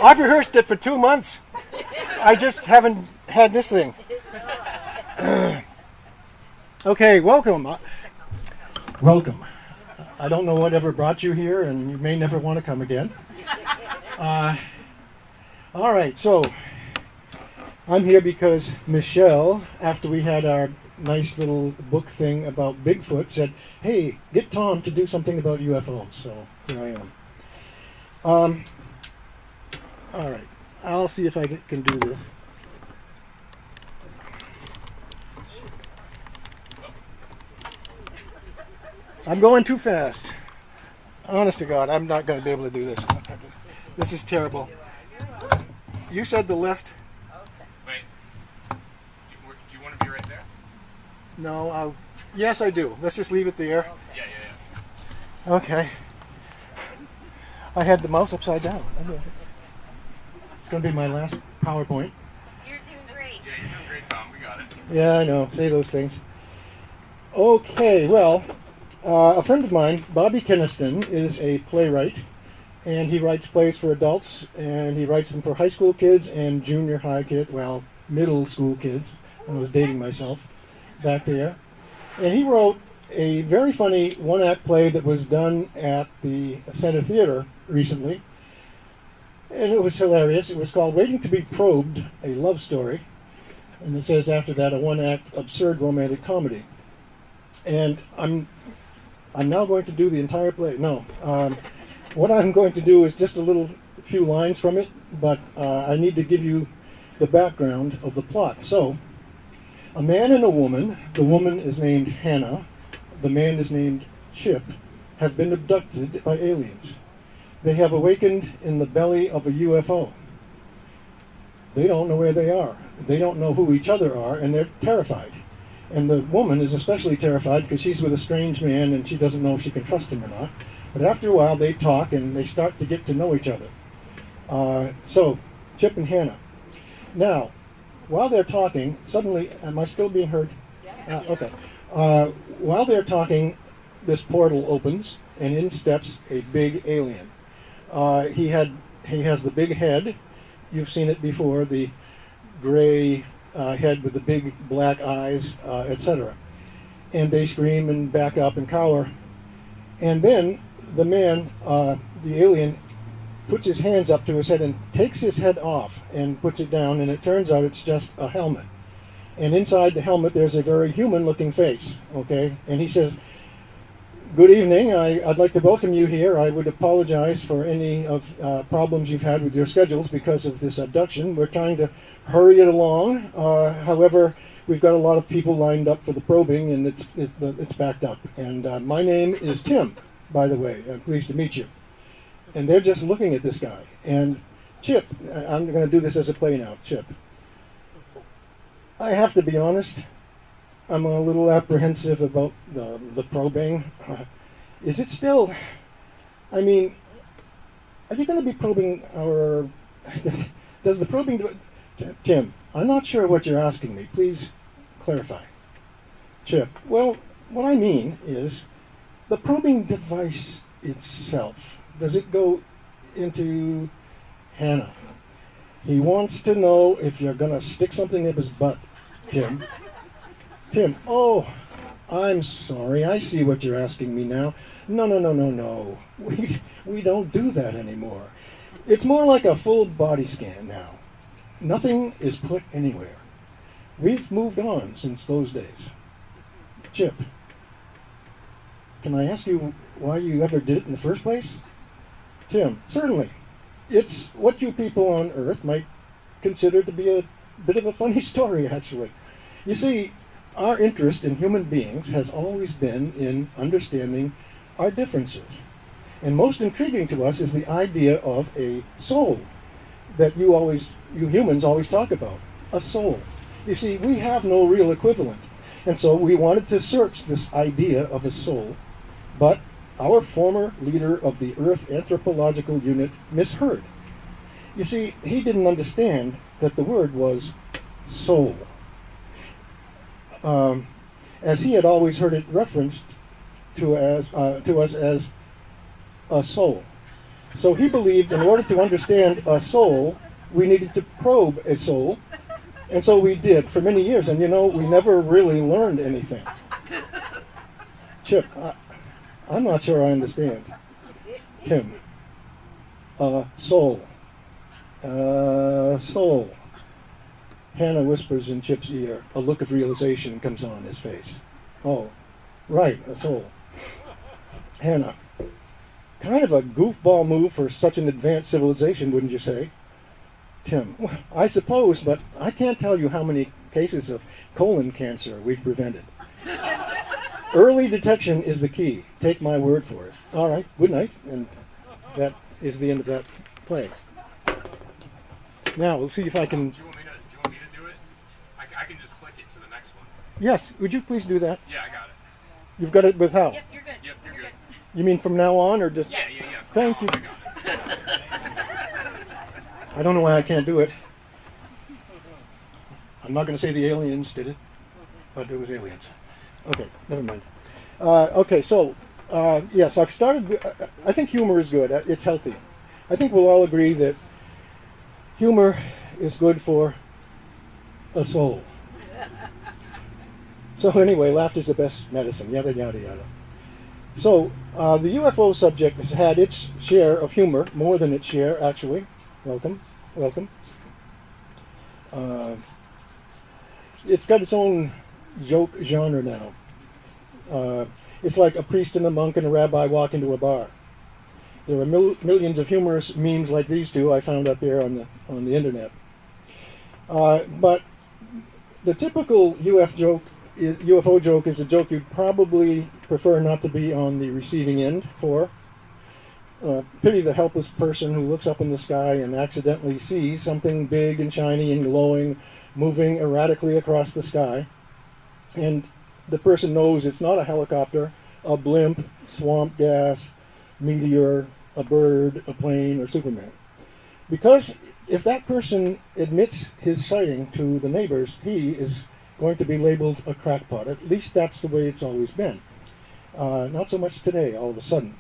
I've rehearsed it for 2 months. I just haven't had this thing. Okay, welcome. Welcome. I don't know whatever brought you here, and you may never want to come again. All right, so I'm here because Michelle, after we had our nice little book thing about Bigfoot, said, hey, get Tom to do something about UFOs. So here I am. All right, I'll see if I can do this. I'm going too fast. Honest to God, I'm not going to be able to do this. This is terrible. You said the left. Wait. Do you want to be right there? No, yes, I do. Let's just leave it there. Yeah. Okay. I had the mouse upside down. It's going to be my last PowerPoint. You're doing great. Yeah, you're doing great, Tom. We got it. Yeah, I know. Say those things. Okay, well, a friend of mine, Bobby Keniston, is a playwright, and he writes plays for adults, and he writes them for high school kids and junior high kids, well, middle school kids. I was dating myself back there. And he wrote a very funny one-act play that was done at the Center Theater recently, and it was hilarious. It was called Waiting to be Probed, a Love Story, and it says after that a one-act absurd romantic comedy. And I'm now going to do the entire play. No, what I'm going to do is just a few lines from it, but I need to give you the background of the plot. So, a man and a woman, the woman is named Hannah, the man is named Chip, have been abducted by aliens. They have awakened in the belly of a UFO. They don't know where they are. They don't know who each other are, and they're terrified. And the woman is especially terrified because she's with a strange man and she doesn't know if she can trust him or not. But after a while, they talk and they start to get to know each other. So, Chip and Hannah. Now, while they're talking, suddenly, am I still being heard? Okay. While they're talking, this portal opens and in steps a big alien. He has the big head. You've seen it before, the gray head with the big black eyes, etc. And they scream and back up and cower. And then the man, the alien, puts his hands up to his head and takes his head off and puts it down, and it turns out it's just a helmet. And inside the helmet there's a very human-looking face, okay? And he says, good evening, I'd like to welcome you here. I would apologize for any of problems you've had with your schedules because of this abduction. We're trying to hurry it along. However, we've got a lot of people lined up for the probing, and it's backed up. And my name is Tim, by the way. I'm pleased to meet you. And they're just looking at this guy. And Chip, I'm going to do this as a play now. Chip, I have to be honest, I'm a little apprehensive about the probing. Is it still, I mean, are you going to be probing our, does the probing do it? Tim, I'm not sure what you're asking me. Please clarify. Chip, well, what I mean is the probing device itself. Does it go into Hannah? He wants to know if you're going to stick something up his butt, Tim. Tim, oh, I'm sorry. I see what you're asking me now. No. We don't do that anymore. It's more like a full body scan now. Nothing is put anywhere. We've moved on since those days. Chip, can I ask you why you ever did it in the first place? Tim, certainly. It's what you people on Earth might consider to be a bit of a funny story, actually. You see, our interest in human beings has always been in understanding our differences. And most intriguing to us is the idea of a soul that you humans always talk about, a soul. You see, we have no real equivalent. And so we wanted to search this idea of a soul, but our former leader of the Earth Anthropological Unit misheard. You see, he didn't understand that the word was soul, as he had always heard it referenced to us as a soul. So he believed in order to understand a soul, we needed to probe a soul. And so we did for many years. And you know, we never really learned anything. Chip, I'm not sure I understand. Tim, soul. Soul. Hannah whispers in Chip's ear. A look of realization comes on his face. Oh, right, a soul. Hannah, kind of a goofball move for such an advanced civilization, wouldn't you say? Tim, well, I suppose, but I can't tell you how many cases of colon cancer we've prevented. Early detection is the key. Take my word for it. All right, good night. And that is the end of that play. Now, we'll see if I can... Do you want me to do it? I can just click it to the next one. Yes, would you please do that? Yeah, I got it. You've got it with how? Yep, you're good. Yep, you're good. You mean from now on, or just... Yeah. Thank you. I got it. I don't know why I can't do it. I'm not going to say the aliens did it, but it was aliens. Okay, never mind. Okay, so, yes, I've started... I think humor is good. It's healthy. I think we'll all agree that humor is good for a soul. So anyway, laughter is the best medicine, yada, yada, yada. So, the UFO subject has had its share of humor, more than its share, actually. Welcome. It's got its own joke genre now. It's like a priest and a monk and a rabbi walk into a bar. There are millions of humorous memes like these two I found up here on the internet. But the typical UFO joke is a joke you'd probably prefer not to be on the receiving end for. Pity the helpless person who looks up in the sky and accidentally sees something big and shiny and glowing moving erratically across the sky. And the person knows it's not a helicopter, a blimp, swamp gas, meteor, a bird, a plane, or Superman. Because if that person admits his sighting to the neighbors, he is going to be labeled a crackpot. At least that's the way it's always been. Not so much today, all of a sudden.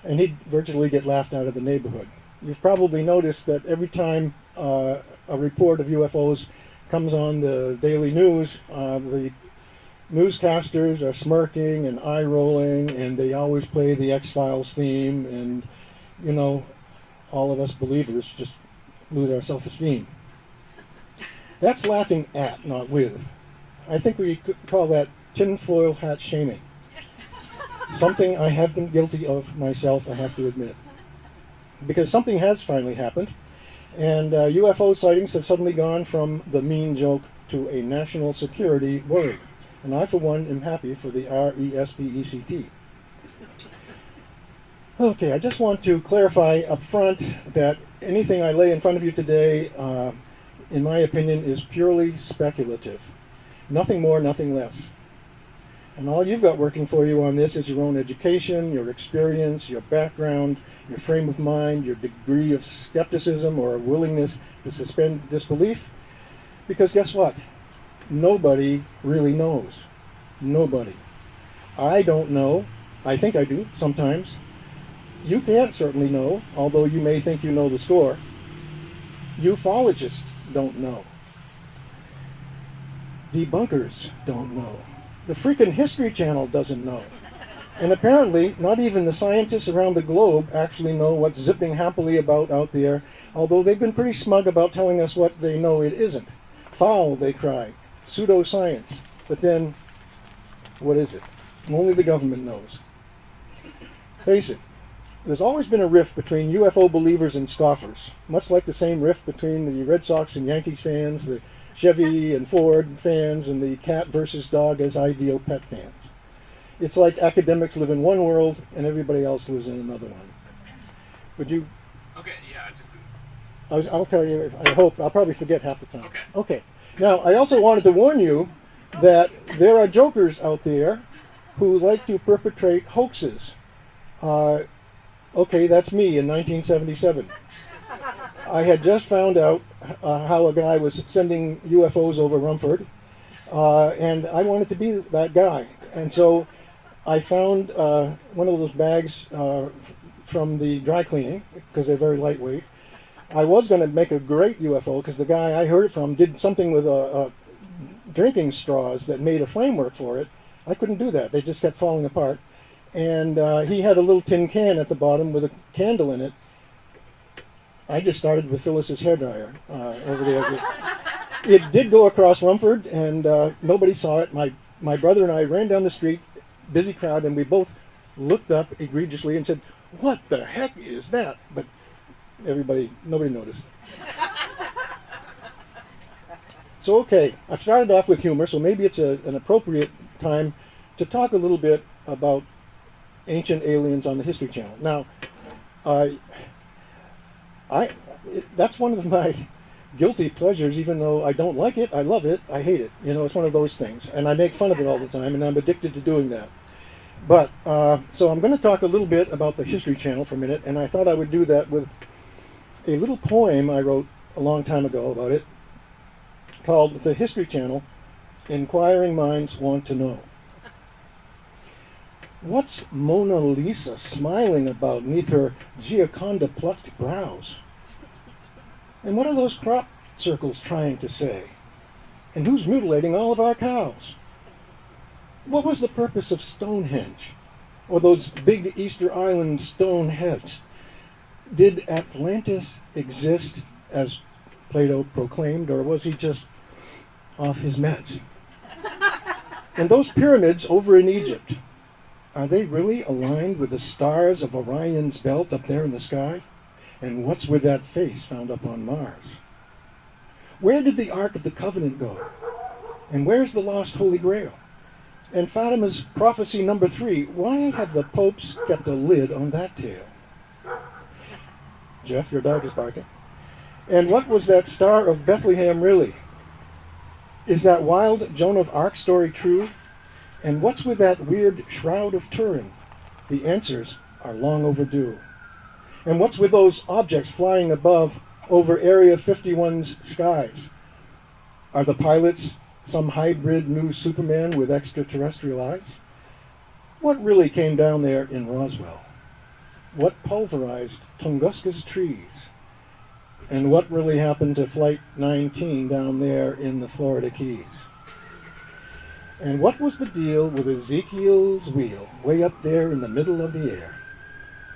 And he'd virtually get laughed out of the neighborhood. You've probably noticed that every time a report of UFOs comes on the daily news, the newscasters are smirking and eye-rolling, and they always play the X-Files theme, and, you know, all of us believers just lose our self-esteem. That's laughing at, not with. I think we could call that tinfoil hat shaming. Something I have been guilty of myself, I have to admit. Because something has finally happened, and UFO sightings have suddenly gone from the mean joke to a national security worry. And I, for one, am happy for the RESPECT. Okay, I just want to clarify up front that anything I lay in front of you today, in my opinion, is purely speculative. Nothing more, nothing less. And all you've got working for you on this is your own education, your experience, your background, your frame of mind, your degree of skepticism or willingness to suspend disbelief. Because guess what? Nobody really knows. Nobody. I don't know. I think I do sometimes. You can't certainly know, although you may think you know the score. Ufologists don't know. Debunkers don't know. The freaking History Channel doesn't know. And apparently, not even the scientists around the globe actually know what's zipping happily about out there, although they've been pretty smug about telling us what they know it isn't. Foul, they cry. Pseudoscience. But then, what is it? Only the government knows. Face it, there's always been a rift between UFO believers and scoffers, much like the same rift between the Red Sox and Yankees fans, the Chevy and Ford fans, and the cat versus dog as ideal pet fans. It's like academics live in one world and everybody else lives in another one. Would you? Okay, yeah, just... I'll tell you, I hope, I'll probably forget half the time. Okay. Okay. Now, I also wanted to warn you that there are jokers out there who like to perpetrate hoaxes. Okay, that's me in 1977. I had just found out how a guy was sending UFOs over Rumford, and I wanted to be that guy. And so I found one of those bags from the dry cleaning because they're very lightweight. I was going to make a great UFO because the guy I heard it from did something with a drinking straws that made a framework for it. I couldn't do that. They just kept falling apart. And he had a little tin can at the bottom with a candle in it. I just started with Phyllis's hairdryer over there. It did go across Rumford, and nobody saw it. My brother and I ran down the street, busy crowd, and we both looked up egregiously and said, "What the heck is that?" But nobody noticed. So okay, I've started off with humor, so maybe it's an appropriate time to talk a little bit about ancient aliens on the History Channel. Now, that's one of my guilty pleasures. Even though I don't like it, I love it, I hate it. You know, it's one of those things, and I make fun of it all the time, and I'm addicted to doing that. But so I'm going to talk a little bit about the History Channel for a minute, and I thought I would do that with a little poem I wrote a long time ago about it, called "The History Channel: Inquiring Minds Want to Know." What's Mona Lisa smiling about neath her Gioconda plucked brows? And what are those crop circles trying to say? And who's mutilating all of our cows? What was the purpose of Stonehenge, or those big Easter Island stone heads? Did Atlantis exist as Plato proclaimed, or was he just off his meds? And those pyramids over in Egypt, are they really aligned with the stars of Orion's belt up there in the sky? And what's with that face found up on Mars? Where did the Ark of the Covenant go? And where's the lost Holy Grail? And Fatima's prophecy number 3, why have the popes kept a lid on that tale? Jeff, your dog is barking. And what was that Star of Bethlehem really? Is that wild Joan of Arc story true? And what's with that weird Shroud of Turin? The answers are long overdue. And what's with those objects flying above over Area 51's skies? Are the pilots some hybrid new Superman with extraterrestrial eyes? What really came down there in Roswell? What pulverized Tunguska's trees? And what really happened to Flight 19 down there in the Florida Keys? And what was the deal with Ezekiel's wheel way up there in the middle of the air?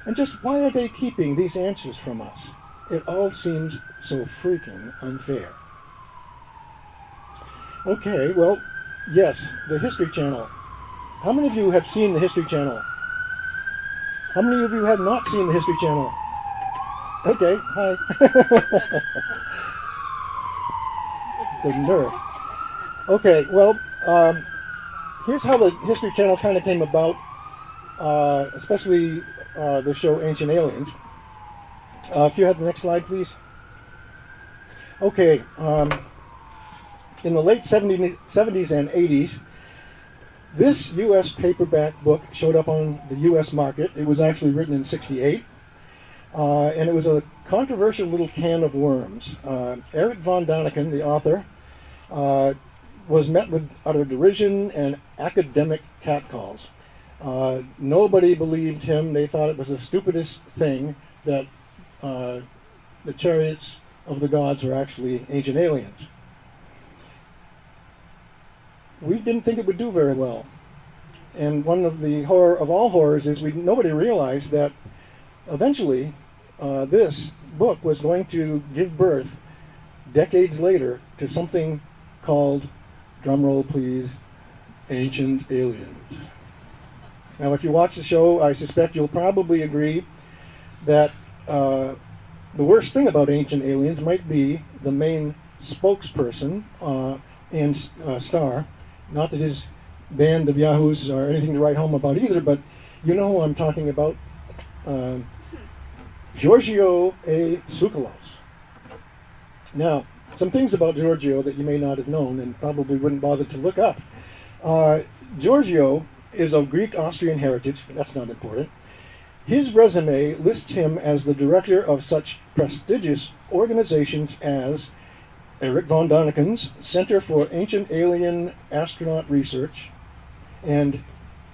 And just why are they keeping these answers from us? It all seems so freaking unfair. Okay, well, yes, the History Channel. How many of you have seen the History Channel? How many of you have not seen the History Channel? Okay, hi. The nerve. Okay, well, here's how the History Channel kind of came about, especially the show Ancient Aliens. If you have the next slide, please. Okay, in the late 70s and 80s, this U.S. paperback book showed up on the U.S. market. It was actually written in '68, and it was a controversial little can of worms. Eric von Daniken, the author, was met with utter derision and academic catcalls. Nobody believed him. They thought it was the stupidest thing that the chariots of the gods were actually ancient aliens. We didn't think it would do very well. And one of the horror of all horrors is nobody realized that eventually this book was going to give birth decades later to something called, drumroll please, Ancient Aliens. Now if you watch the show, I suspect you'll probably agree that the worst thing about Ancient Aliens might be the main spokesperson and star. Not that his band of yahoos are anything to write home about either, but you know who I'm talking about. Giorgio A. Tsoukalos. Now, some things about Giorgio that you may not have known and probably wouldn't bother to look up. Giorgio is of Greek-Austrian heritage. That's not important. His resume lists him as the director of such prestigious organizations as Eric von Daniken's Center for Ancient Alien Astronaut Research and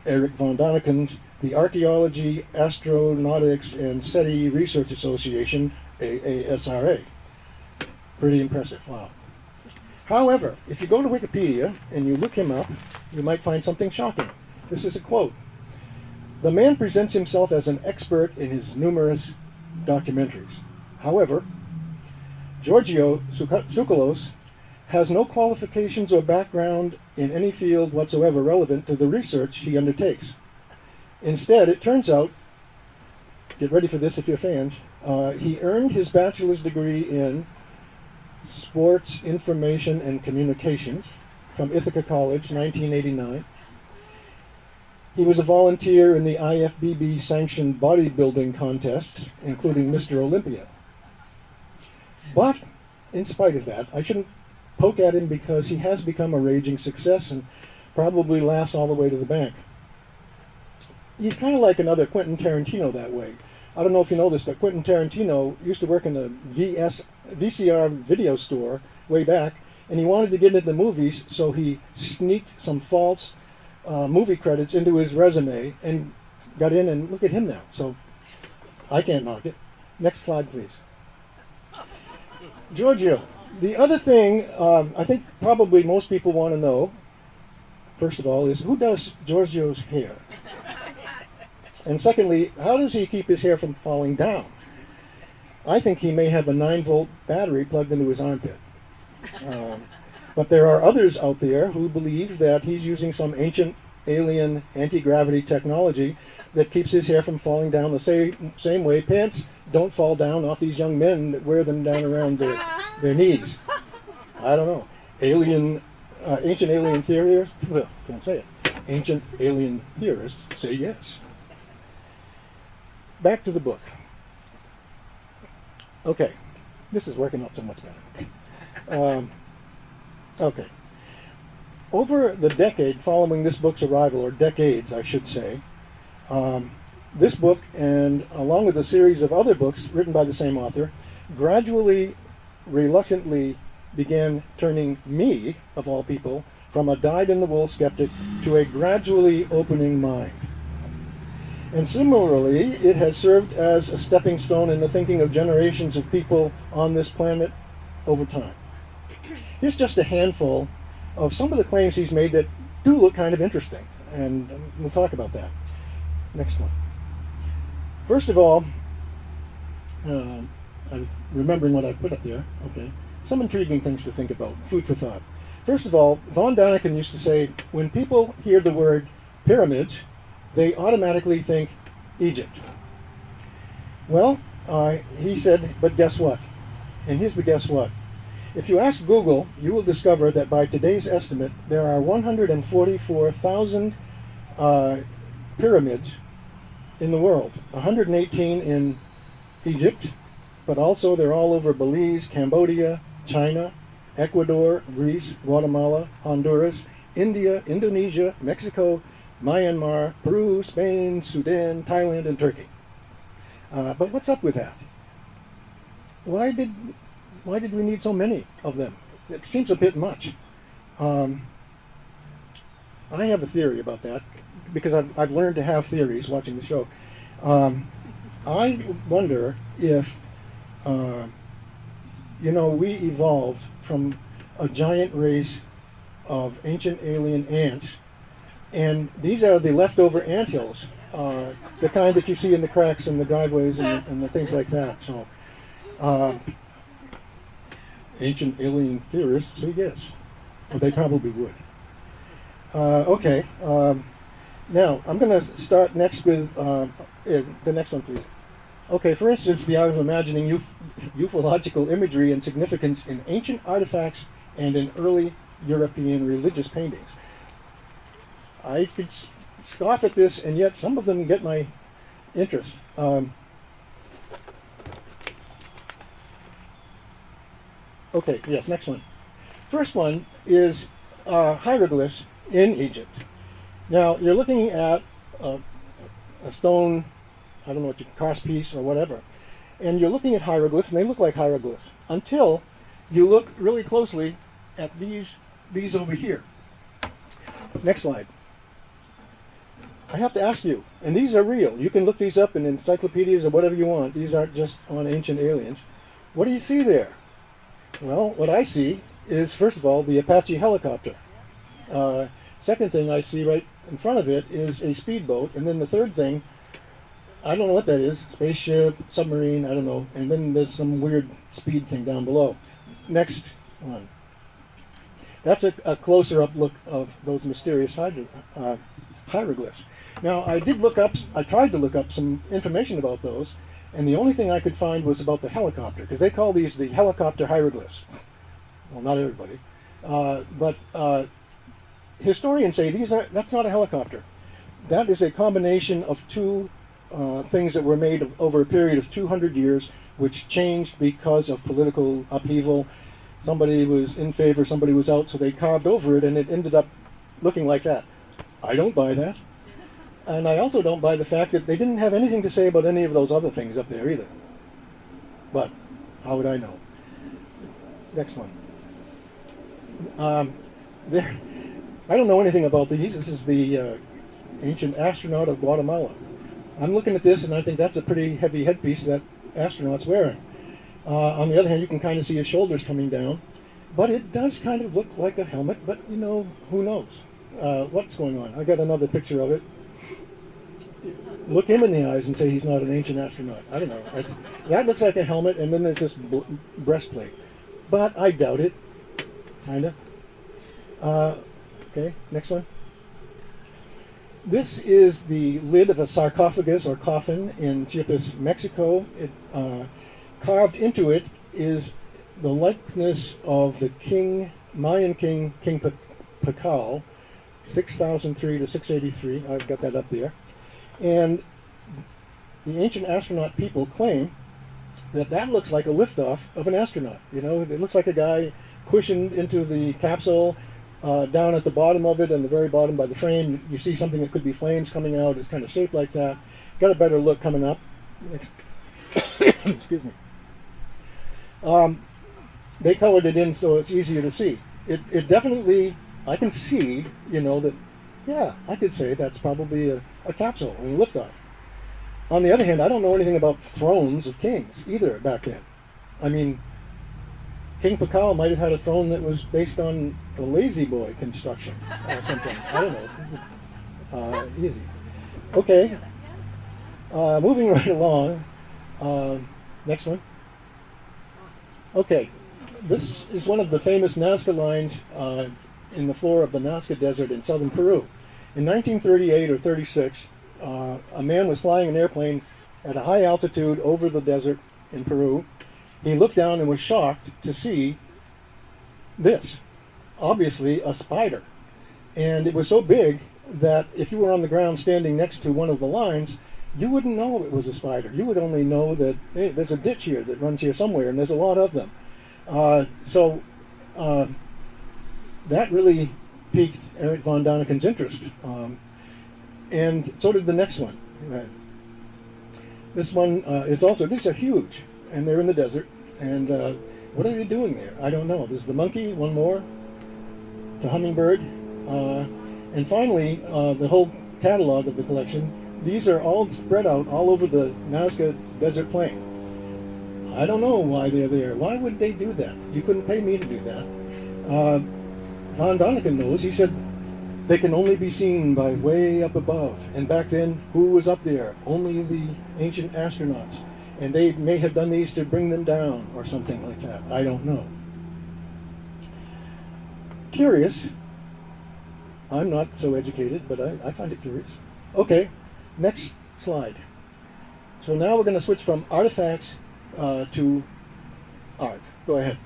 Eric von Daniken's the Archaeology, Astronautics, and SETI Research Association, AASRA. Pretty impressive, wow. However, if you go to Wikipedia and you look him up, you might find something shocking. This is a quote. "The man presents himself as an expert in his numerous documentaries. However, Georgios Tsoukalos has no qualifications or background in any field whatsoever relevant to the research he undertakes. Instead, it turns out, get ready for this if you're fans, he earned his bachelor's degree in Sports, Information, and Communications from Ithaca College, 1989. He was a volunteer in the IFBB-sanctioned bodybuilding contests, including Mr. Olympia. But, in spite of that, I shouldn't poke at him because he has become a raging success and probably laughs all the way to the bank. He's kind of like another Quentin Tarantino that way. I don't know if you know this, but Quentin Tarantino used to work in a VCR video store way back, and he wanted to get into the movies, so he sneaked some false movie credits into his resume and got in, and look at him now. So I can't knock it. Next slide, please. Giorgio. The other thing I think probably most people want to know, first of all, is who does Giorgio's hair? And secondly, how does he keep his hair from falling down? I think he may have a 9-volt battery plugged into his armpit. But there are others out there who believe that he's using some ancient alien anti-gravity technology that keeps his hair from falling down the same way pants don't fall down off these young men that wear them down around their knees. I don't know. Ancient alien theorists, well, can't say it. Ancient alien theorists say yes. Back to the book. Okay, this is working out so much better. Okay. Over the decade following this book's arrival, or decades, I should say, this book, and along with a series of other books written by the same author, gradually, reluctantly began turning me, of all people, from a dyed-in-the-wool skeptic to a gradually opening mind. And similarly, it has served as a stepping stone in the thinking of generations of people on this planet over time. Here's just a handful of some of the claims he's made that do look kind of interesting, and we'll talk about that. Next one. First of all, I'm remembering what I put up there. Okay, some intriguing things to think about, food for thought. First of all, Von Daniken used to say, when people hear the word pyramids, they automatically think Egypt. Well, he said, but guess what? And here's the guess what. If you ask Google, you will discover that by today's estimate, there are 144,000 pyramids in the world. 118 in Egypt, but also they're all over Belize, Cambodia, China, Ecuador, Greece, Guatemala, Honduras, India, Indonesia, Mexico, Myanmar, Peru, Spain, Sudan, Thailand, and Turkey. But what's up with that? Why did we need so many of them? It seems a bit much. I have a theory about that because I've learned to have theories watching the show. I wonder if we evolved from a giant race of ancient alien ants, and these are the leftover anthills, the kind that you see in the cracks in the driveways and the things like that. So, ancient alien theorists say yes. Well, they probably would. Okay. Now, I'm going to start next with the next one, please. Okay, for instance, the art of imagining ufological imagery and significance in ancient artifacts and in early European religious paintings. I could scoff at this, and yet some of them get my interest. Okay, yes, next one. First one is hieroglyphs in Egypt. Now, you're looking at a stone, I don't know what you cross piece or whatever, and you're looking at hieroglyphs, and they look like hieroglyphs, until you look really closely at these over here. Next slide. I have to ask you, and these are real. You can look these up in encyclopedias or whatever you want. These aren't just on ancient aliens. What do you see there? Well, what I see is, first of all, the Apache helicopter. Second thing I see right in front of it is a speedboat, and then the third thing, I don't know what that is, spaceship, submarine, I don't know, and then there's some weird speed thing down below. Next one. That's a closer up look of those mysterious hieroglyphs. Now, I tried to look up some information about those, and the only thing I could find was about the helicopter, because they call these the helicopter hieroglyphs. Well, not everybody. But historians say that's not a helicopter. That is a combination of two things that were made over a period of 200 years, which changed because of political upheaval. Somebody was in favor, somebody was out, so they carved over it, and it ended up looking like that. I don't buy that. And I also don't buy the fact that they didn't have anything to say about any of those other things up there either. But how would I know? Next one. I don't know anything about these. This is the ancient astronaut of Guatemala. I'm looking at this and I think that's a pretty heavy headpiece that astronaut's wearing. On the other hand, you can kind of see his shoulders coming down. But it does kind of look like a helmet, but you know, who knows what's going on. I got another picture of it. Look him in the eyes and say he's not an ancient astronaut. I don't know. That looks like a helmet, and then there's this breastplate. But I doubt it. Kinda. Okay, next one. This is the lid of a sarcophagus or coffin in Chiapas, Mexico. Carved into it is the likeness of the Mayan king, King Pakal, 6003 to 683. I've got that up there. And the ancient astronaut people claim that looks like a liftoff of an astronaut. You know, it looks like a guy cushioned into the capsule. Down at the bottom of it, and the very bottom by the frame, you see something that could be flames coming out. It's kind of shaped like that. Got a better look coming up. Excuse me. They colored it in so it's easier to see. It definitely, I can see, you know, that, yeah, I could say that's probably a capsule and liftoff. On the other hand, I don't know anything about thrones of kings either back then. I mean, King Pakal might have had a throne that was based on a lazy boy construction or something. I don't know. Easy. Okay. Moving right along. Next one. Okay. This is one of the famous Nazca lines in the floor of the Nazca Desert in southern Peru. In 1938 or 36, a man was flying an airplane at a high altitude over the desert in Peru. He looked down and was shocked to see this, obviously a spider. And it was so big that if you were on the ground standing next to one of the lines, you wouldn't know it was a spider. You would only know that, hey, there's a ditch here that runs here somewhere, and there's a lot of them. So that really piqued Eric von Daniken's interest. And so did the next one. This one is also, these are huge, and they're in the desert. And what are they doing there? I don't know. There's the monkey, one more, the hummingbird, and finally the whole catalog of the collection. These are all spread out all over the Nazca Desert Plain. I don't know why they're there. Why would they do that? You couldn't pay me to do that. Von Daniken knows. He said they can only be seen by way up above. And back then, who was up there? Only the ancient astronauts. And they may have done these to bring them down or something like that. I don't know. Curious. I'm not so educated, but I find it curious. Okay, next slide. So now we're going to switch from artifacts to art. Go ahead.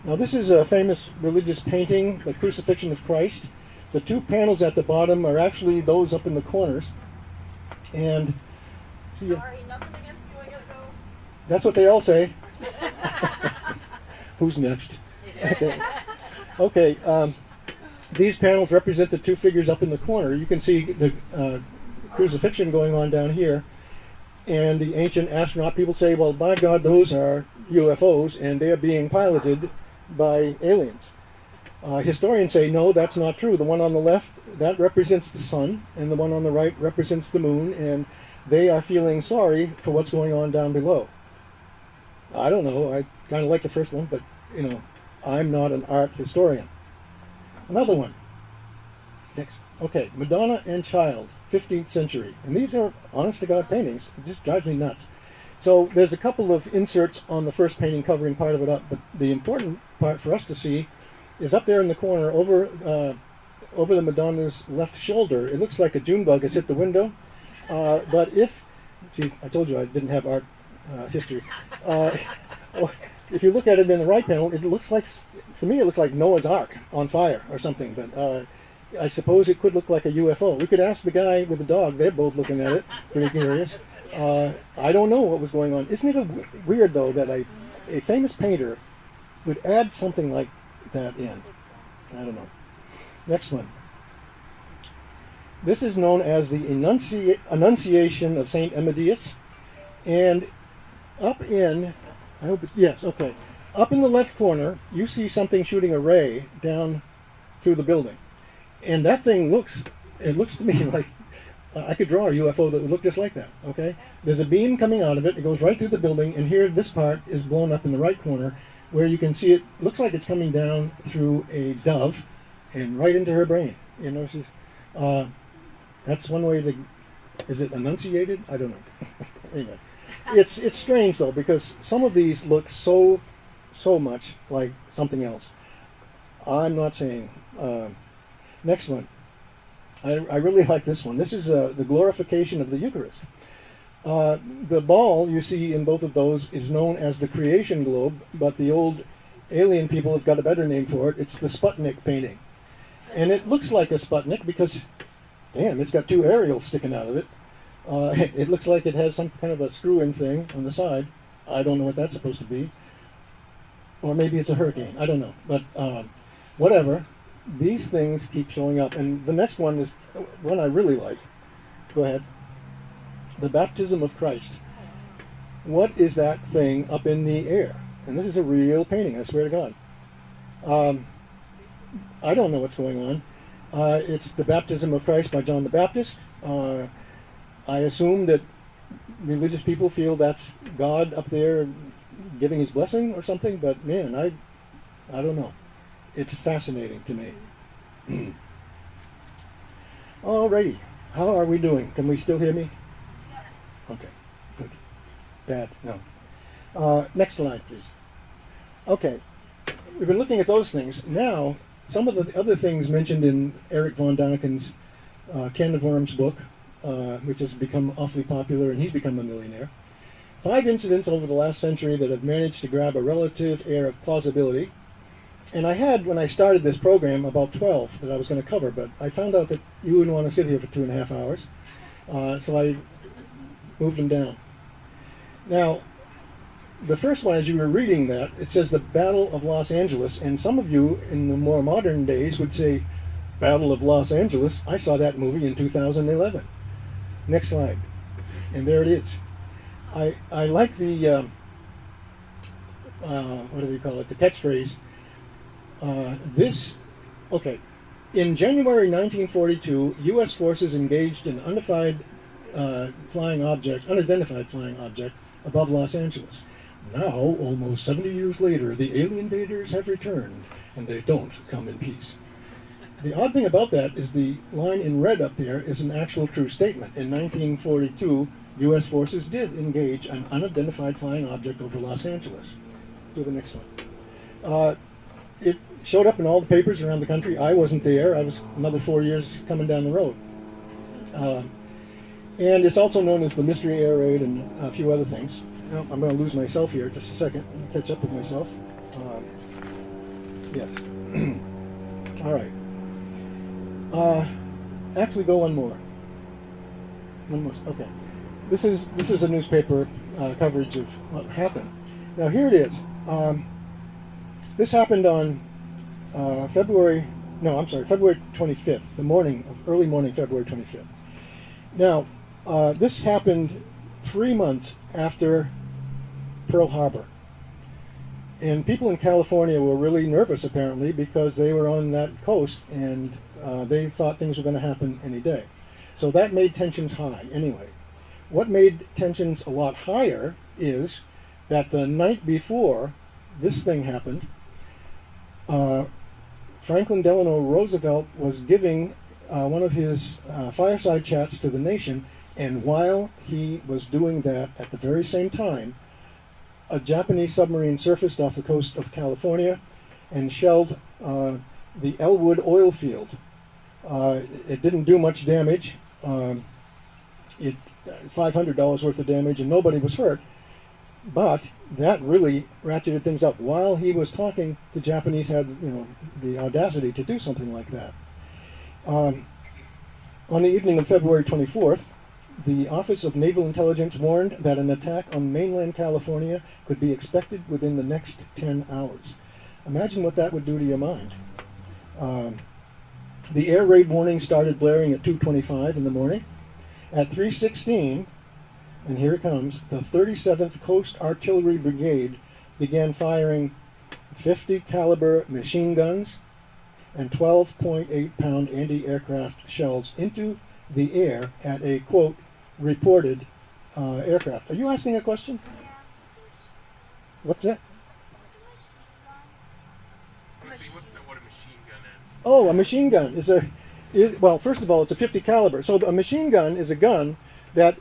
Now this is a famous religious painting, the Crucifixion of Christ. The two panels at the bottom are actually those up in the corners. And sorry, nothing against you, I gotta go. That's what they all say. Who's next? Okay. These panels represent the two figures up in the corner. You can see the crucifixion going on down here. And the ancient astronaut people say, well, by God, those are UFOs, and they're being piloted by aliens. Historians say, no, that's not true. The one on the left, that represents the sun, and the one on the right represents the moon, and they are feeling sorry for what's going on down below. I don't know. I kind of like the first one, but, you know, I'm not an art historian. Another one. Next. Okay, Madonna and Child, 15th century. And these are honest-to-God paintings. It just drives me nuts. So there's a couple of inserts on the first painting covering part of it up, but the important part for us to see is up there in the corner over the Madonna's left shoulder. It looks like a June bug has hit the window. But see, I told you I didn't have art history. If you look at it in the right panel, it looks like, to me, it looks like Noah's Ark on fire or something. But I suppose it could look like a UFO. We could ask the guy with the dog. They're both looking at it, pretty curious. I don't know what was going on. Isn't it weird, though, that a famous painter would add something like that in? I don't know. Next one. This is known as the Annunciation of St. Amadeus. And up in, I hope it's, yes, okay. Up in the left corner, you see something shooting a ray down through the building. And that thing looks to me like I could draw a UFO that would look just like that, okay? There's a beam coming out of it. It goes right through the building, and here this part is blown up in the right corner where you can see it looks like it's coming down through a dove and right into her brain. You know, she's, that's one way to, is it enunciated? I don't know. Anyway, it's strange, though, because some of these look so much like something else. I'm not saying. Next one. I really like this one. This is the glorification of the Eucharist. The ball you see in both of those is known as the creation globe, but the old alien people have got a better name for it. It's the Sputnik painting. And it looks like a Sputnik because, damn, it's got two aerials sticking out of it. It looks like it has some kind of a screw-in thing on the side. I don't know what that's supposed to be. Or maybe it's a hurricane. I don't know. But whatever. These things keep showing up. And the next one is one I really like. Go ahead. The baptism of Christ. What is that thing up in the air? And this is a real painting, I swear to God. I don't know what's going on. It's the baptism of Christ by John the Baptist. I assume that religious people feel that's God up there giving his blessing or something, but man, I don't know. It's fascinating to me. Alrighty, how are we doing? Can we still hear me? Okay, good. Bad, no. Next slide, please. Okay, we've been looking at those things. Now, some of the other things mentioned in Eric von Daniken's Can of Worms book, which has become awfully popular, and he's become a millionaire. 5 incidents over the last century that have managed to grab a relative air of plausibility. And I had, when I started this program, about 12 that I was going to cover, but I found out that you wouldn't want to sit here for 2.5 hours, so I moved them down. Now, the first one, as you were reading that, it says the Battle of Los Angeles, and some of you in the more modern days would say, Battle of Los Angeles, I saw that movie in 2011. Next slide. And there it is. I like the, what do we call it, the catchphrase. In January 1942, U.S. forces engaged an unidentified flying object above Los Angeles. Now, almost 70 years later, the alien invaders have returned, and they don't come in peace. The odd thing about that is the line in red up there is an actual true statement. In 1942, U.S. forces did engage an unidentified flying object over Los Angeles. Do the next one. It showed up in all the papers around the country. I wasn't there. I was another 4 years coming down the road. And it's also known as the Mystery Air Raid and a few other things. Now, I'm going to lose myself here just a second. Catch up with myself. Yes. All right. Actually, go one more. One more. Okay. This is a newspaper coverage of what happened. Now here it is. This happened on February 25th, early morning, February 25th. Now, this happened 3 months after Pearl Harbor. And people in California were really nervous, apparently, because they were on that coast and they thought things were going to happen any day. So that made tensions high anyway. What made tensions a lot higher is that the night before this thing happened, Franklin Delano Roosevelt was giving one of his fireside chats to the nation, and while he was doing that at the very same time, a Japanese submarine surfaced off the coast of California and shelled the Elwood oil field. It didn't do much damage. It $500 worth of damage, and nobody was hurt. But that really ratcheted things up. While he was talking, the Japanese had, the audacity to do something like that. On the evening of February 24th, the Office of Naval Intelligence warned that an attack on mainland California could be expected within the next 10 hours. Imagine what that would do to your mind. The air raid warning started blaring at 2:25 in the morning. At 3:16, and here it comes, the 37th Coast Artillery Brigade began firing 50 caliber machine guns and 12.8-pound anti-aircraft shells into the air at a, quote, reported aircraft. Are you asking a question? What's that? He wants to know what a machine gun is. Oh, a machine gun well, first of all, it's a 50 caliber. So a machine gun is a gun that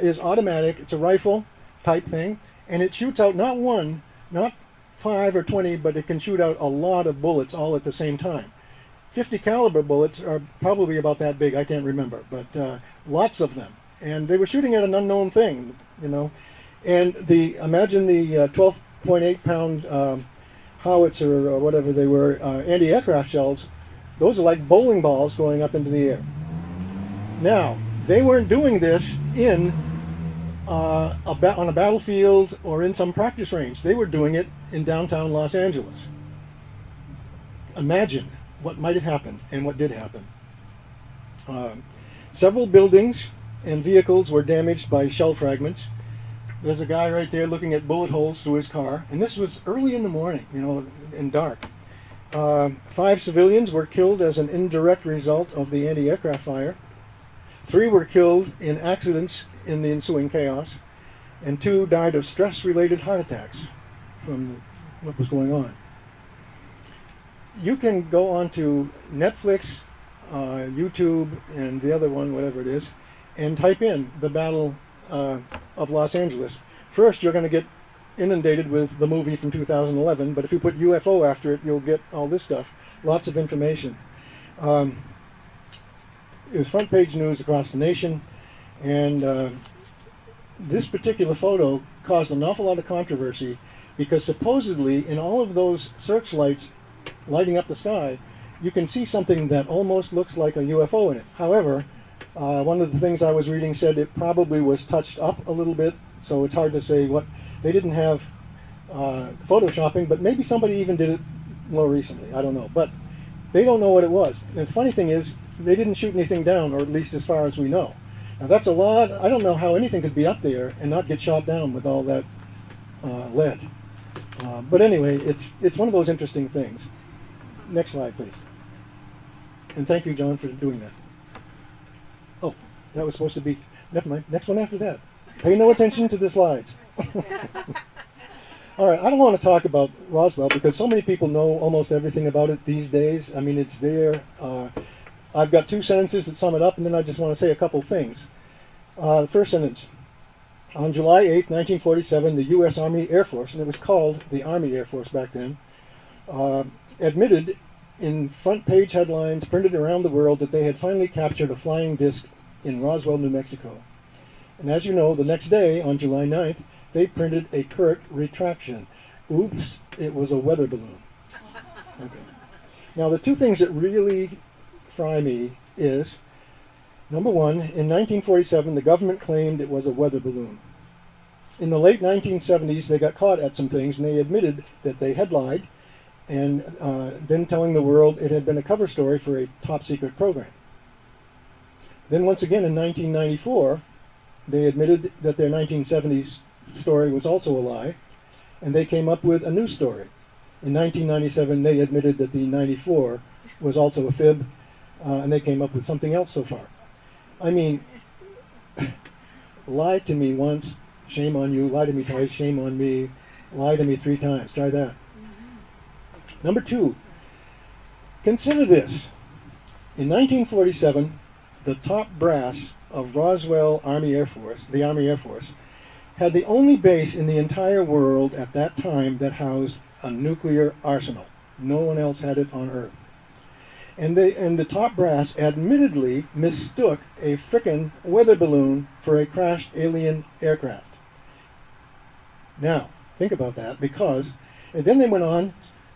is automatic. It's a rifle type thing, and it shoots out not one, not 5 or 20, but it can shoot out a lot of bullets all at the same time. 50 caliber bullets are probably about that big. I can't remember, but lots of them. And they were shooting at an unknown thing, And imagine the 12.8-pound howitzer or whatever they were, anti-aircraft shells. Those are like bowling balls going up into the air. Now, they weren't doing this on a battlefield or in some practice range. They were doing it in downtown Los Angeles. Imagine what might have happened and what did happen. Several buildings and vehicles were damaged by shell fragments. There's a guy right there looking at bullet holes through his car, and this was early in the morning, and dark. 5 civilians were killed as an indirect result of the anti-aircraft fire. 3 were killed in accidents in the ensuing chaos, and 2 died of stress-related heart attacks from what was going on. You can go onto Netflix, YouTube, and the other one, whatever it is, and type in the Battle of Los Angeles. First, you're going to get inundated with the movie from 2011, but if you put UFO after it, you'll get all this stuff. Lots of information. It was front page news across the nation, and this particular photo caused an awful lot of controversy because supposedly in all of those searchlights lighting up the sky, you can see something that almost looks like a UFO in it. However, one of the things I was reading said it probably was touched up a little bit, so it's hard to say what. They didn't have photoshopping, but maybe somebody even did it more recently. I don't know. But they don't know what it was. And the funny thing is, they didn't shoot anything down, or at least as far as we know. Now that's a lot. I don't know how anything could be up there and not get shot down with all that lead. But anyway, it's one of those interesting things. Next slide, please. And thank you, John, for doing that. Oh, that was supposed to be, never mind. Next one after that. Pay no attention to the slides. All right, I don't want to talk about Roswell because so many people know almost everything about it these days. I mean, it's there. I've got 2 sentences that sum it up, and then I just want to say a couple things. The first sentence. On July 8, 1947, the U.S. Army Air Force, and it was called the Army Air Force back then, admitted in front page headlines printed around the world that they had finally captured a flying disc in Roswell, New Mexico. And as you know, the next day, on July 9th, they printed a curt retraction. Oops, it was a weather balloon. Okay. Now, the 2 things that really fry me is, number one, in 1947, the government claimed it was a weather balloon. In the late 1970s, they got caught at some things, and they admitted that they had lied, and then telling the world it had been a cover story for a top-secret program. Then once again, in 1994, they admitted that their 1970s story was also a lie, and they came up with a new story. In 1997, they admitted that the 94 was also a fib, and they came up with something else so far. I mean, lie to me once, shame on you. Lie to me twice, shame on me. Lie to me 3 times. Try that. Number 2, consider this. In 1947, the top brass of Roswell Army Air Force, the Army Air Force, had the only base in the entire world at that time that housed a nuclear arsenal. No one else had it on Earth. And the top brass admittedly mistook a frickin' weather balloon for a crashed alien aircraft. Now, think about that, because and then they went on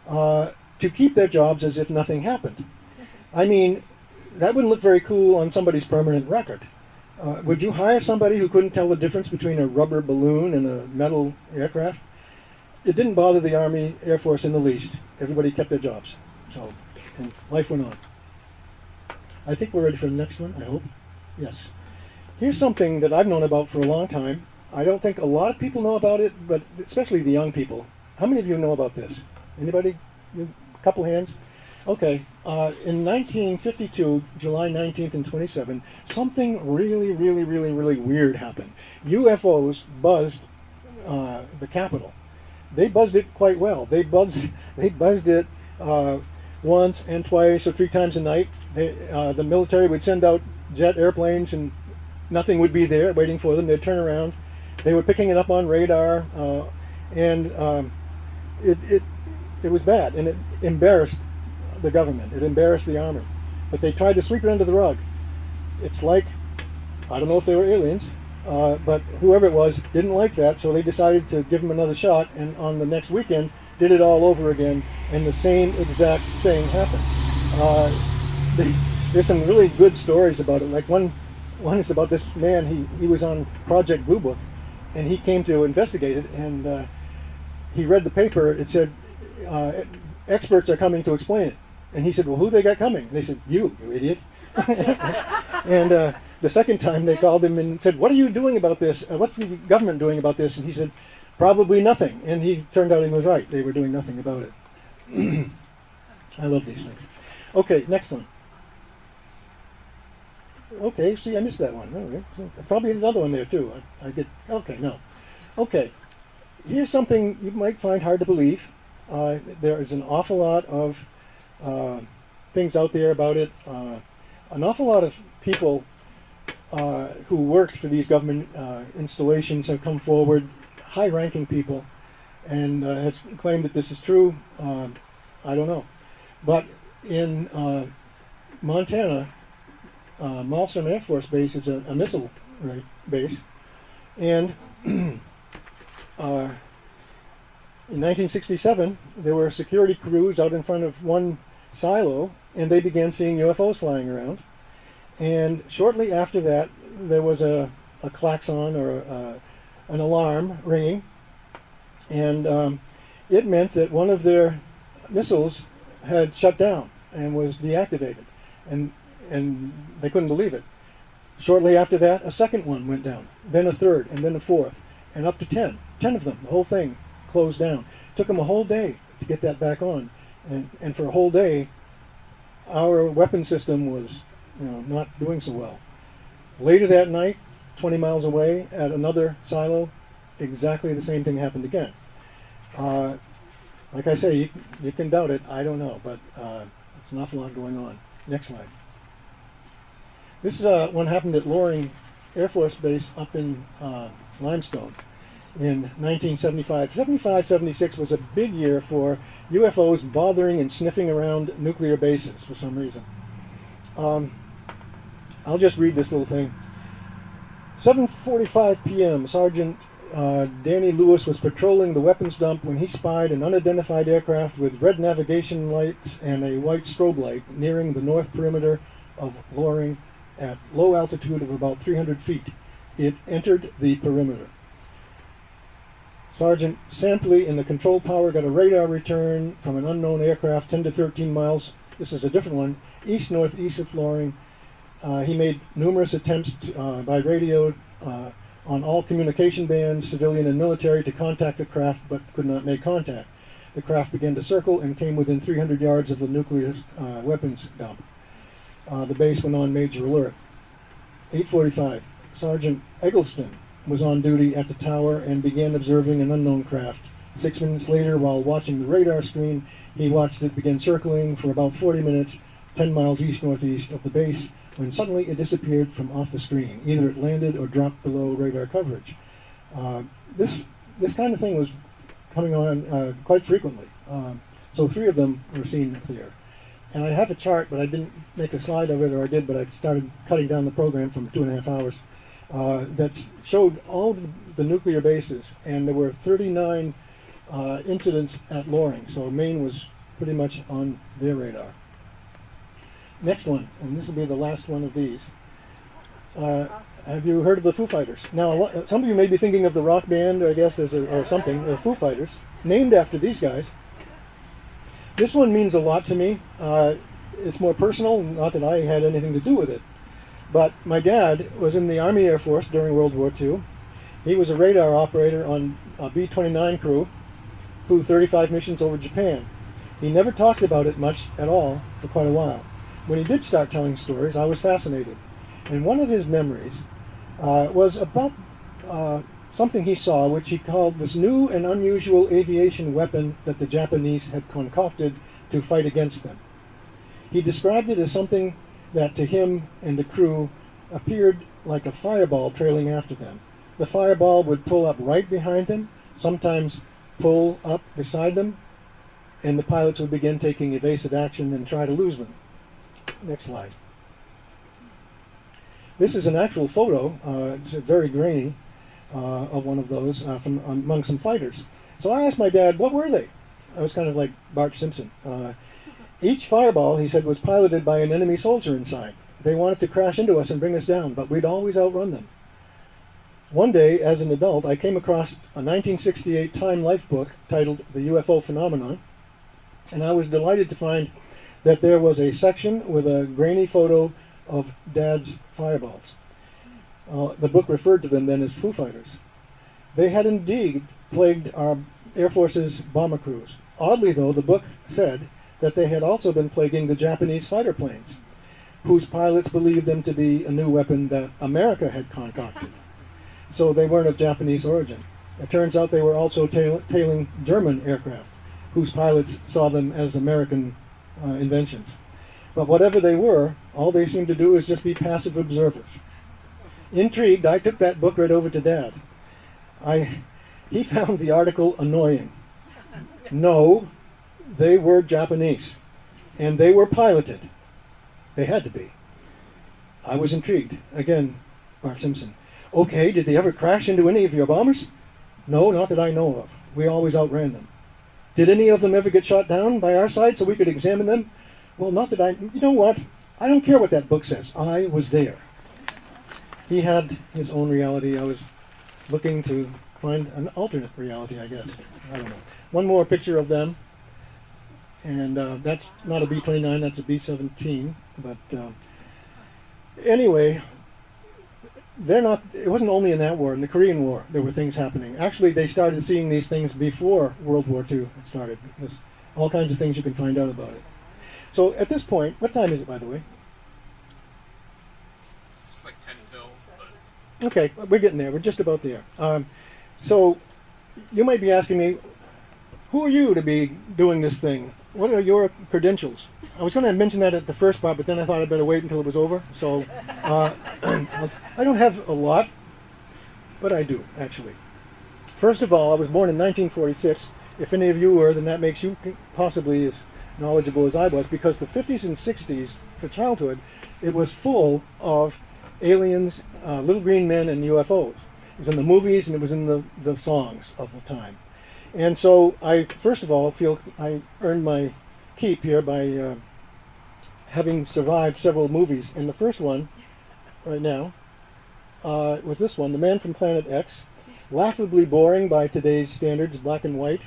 to keep their jobs as if nothing happened. I mean, that wouldn't look very cool on somebody's permanent record. Would you hire somebody who couldn't tell the difference between a rubber balloon and a metal aircraft? It didn't bother the Army Air Force in the least. Everybody kept their jobs. So, and life went on. I think we're ready for the next one, I hope. Yes. Here's something that I've known about for a long time. I don't think a lot of people know about it, but especially the young people. How many of you know about this? Anybody? A couple hands? Okay. In 1952, July 19th and 27, something really, really, really, really weird happened. UFOs buzzed the Capitol. They buzzed it quite well. They buzzed it once and twice or 3 times a night. The military would send out jet airplanes and nothing would be there waiting for them. They'd turn around. They were picking it up on radar, and it was bad, and it embarrassed the government. It embarrassed the Army. But they tried to sweep it under the rug. It's like, I don't know if they were aliens, but whoever it was didn't like that, so they decided to give them another shot, and on the next weekend did it all over again, and the same exact thing happened. There's some really good stories about it. Like one is about this man. He was on Project Blue Book, and he came to investigate it, and he read the paper. It said experts are coming to explain it, and he said, "Well, who they got coming?" And they said, "You idiot." And the second time they called him and said, "What are you doing about this? What's the government doing about this?" And he said, "Probably nothing." And he turned out he was right. They were doing nothing about it. I love these things. Okay, next one. Okay, see, I missed that one. Okay. Probably there's another one there too. Okay, no. Okay, here's something you might find hard to believe. There is an awful lot of things out there about it. An awful lot of people who worked for these government installations have come forward, high-ranking people, and have claimed that this is true. I don't know. But in Montana, Malmstrom Air Force Base is a missile base, and in 1967, there were security crews out in front of one silo, and they began seeing UFOs flying around. And shortly after that, there was a klaxon or an alarm ringing, and it meant that one of their missiles had shut down and was deactivated, and they couldn't believe it. Shortly after that, a second one went down, then a third, and then a fourth, and up to 10 of them. The whole thing closed down. It took them a whole day to get that back on, and for a whole day, our weapon system was, not doing so well. Later that night, 20 miles away at another silo, exactly the same thing happened again. Like I say, you can doubt it. I don't know, but it's an awful lot going on. Next slide. This one happened at Loring Air Force Base up in Limestone in 1975. 75-76 was a big year for UFOs bothering and sniffing around nuclear bases for some reason. I'll just read this little thing. 7:45 p.m. Sergeant Danny Lewis was patrolling the weapons dump when he spied an unidentified aircraft with red navigation lights and a white strobe light nearing the north perimeter of Loring at low altitude of about 300 feet. It entered the perimeter. Sergeant Santley in the control tower got a radar return from an unknown aircraft 10 to 13 miles, this is a different one, east-northeast of Loring. He made numerous attempts by radio on all communication bands, civilian and military, to contact the craft but could not make contact. The craft began to circle and came within 300 yards of the nuclear weapons dump. The base went on major alert. 8:45. Sergeant Eggleston was on duty at the tower and began observing an unknown craft. 6 minutes later, while watching the radar screen, he watched it begin circling for about 40 minutes, 10 miles east-northeast of the base, when suddenly it disappeared from off the screen. Either it landed or dropped below radar coverage. This kind of thing was coming on quite frequently. So 3 of them were seen clear. And I have a chart, but I didn't make a slide of it, or I did, but I started cutting down the program from 2.5 hours. That showed all the nuclear bases, and there were 39 incidents at Loring, so Maine was pretty much on their radar. Next one, and this will be the last one of these. Have you heard of the Foo Fighters? Now, some of you may be thinking of the rock band, I guess, or something, the Foo Fighters, named after these guys. This one means a lot to me. It's more personal, not that I had anything to do with it. But my dad was in the Army Air Force during World War II. He was a radar operator on a B-29 crew, flew 35 missions over Japan. He never talked about it much at all for quite a while. When he did start telling stories, I was fascinated. And one of his memories was about something he saw, which he called this new and unusual aviation weapon that the Japanese had concocted to fight against them. He described it as something that to him and the crew appeared like a fireball trailing after them. The fireball would pull up right behind them, sometimes pull up beside them, and the pilots would begin taking evasive action and try to lose them. Next slide. This is an actual photo, it's very grainy, of one of those from among some fighters. So I asked my dad, what were they? I was kind of like Bart Simpson. Each fireball, he said, was piloted by an enemy soldier inside. They wanted to crash into us and bring us down, but we'd always outrun them. One day, as an adult, I came across a 1968 Time Life book titled The UFO Phenomenon, and I was delighted to find that there was a section with a grainy photo of Dad's fireballs. The book referred to them then as Foo Fighters. They had indeed plagued our Air Force's bomber crews. Oddly, though, the book said that they had also been plaguing the Japanese fighter planes, whose pilots believed them to be a new weapon that America had concocted. So they weren't of Japanese origin. It turns out they were also tailing German aircraft, whose pilots saw them as American inventions. But whatever they were, all they seemed to do is just be passive observers. Intrigued, I took that book right over to Dad. He found the article annoying. No, they were Japanese, and they were piloted. They had to be. I was intrigued. Again, Bart Simpson. Okay, did they ever crash into any of your bombers? No, not that I know of. We always outran them. Did any of them ever get shot down by our side so we could examine them? Well, not that you know what? I don't care what that book says. I was there. He had his own reality. I was looking to find an alternate reality, I guess. I don't know. One more picture of them. And that's not a B-29, that's a B-17. But anyway, it wasn't only in that war. In the Korean War, there were things happening. Actually, they started seeing these things before World War II had started. There's all kinds of things you can find out about it. So at this point, what time is it, by the way? It's like 10 till. But... Okay, we're getting there. We're just about there. So you might be asking me, who are you to be doing this thing? What are your credentials? I was going to mention that at the first part, but then I thought I'd better wait until it was over. So I don't have a lot, but I do, actually. First of all, I was born in 1946. If any of you were, then that makes you possibly as knowledgeable as I was, because the 50s and 60s, for childhood, it was full of aliens, little green men, and UFOs. It was in the movies and it was in the songs of the time. And so I, first of all, feel I earned my keep here by having survived several movies. And the first one, right now, was this one, The Man from Planet X. Laughably boring by today's standards, black and white.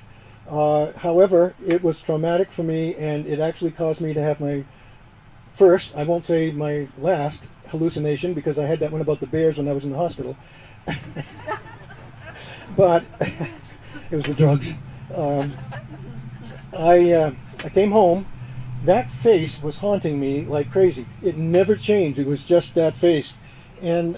However, it was traumatic for me, and it actually caused me to have my first, I won't say my last, hallucination, because I had that one about the bears when I was in the hospital. But it was the drugs. I came home. That face was haunting me like crazy. It never changed. It was just that face. And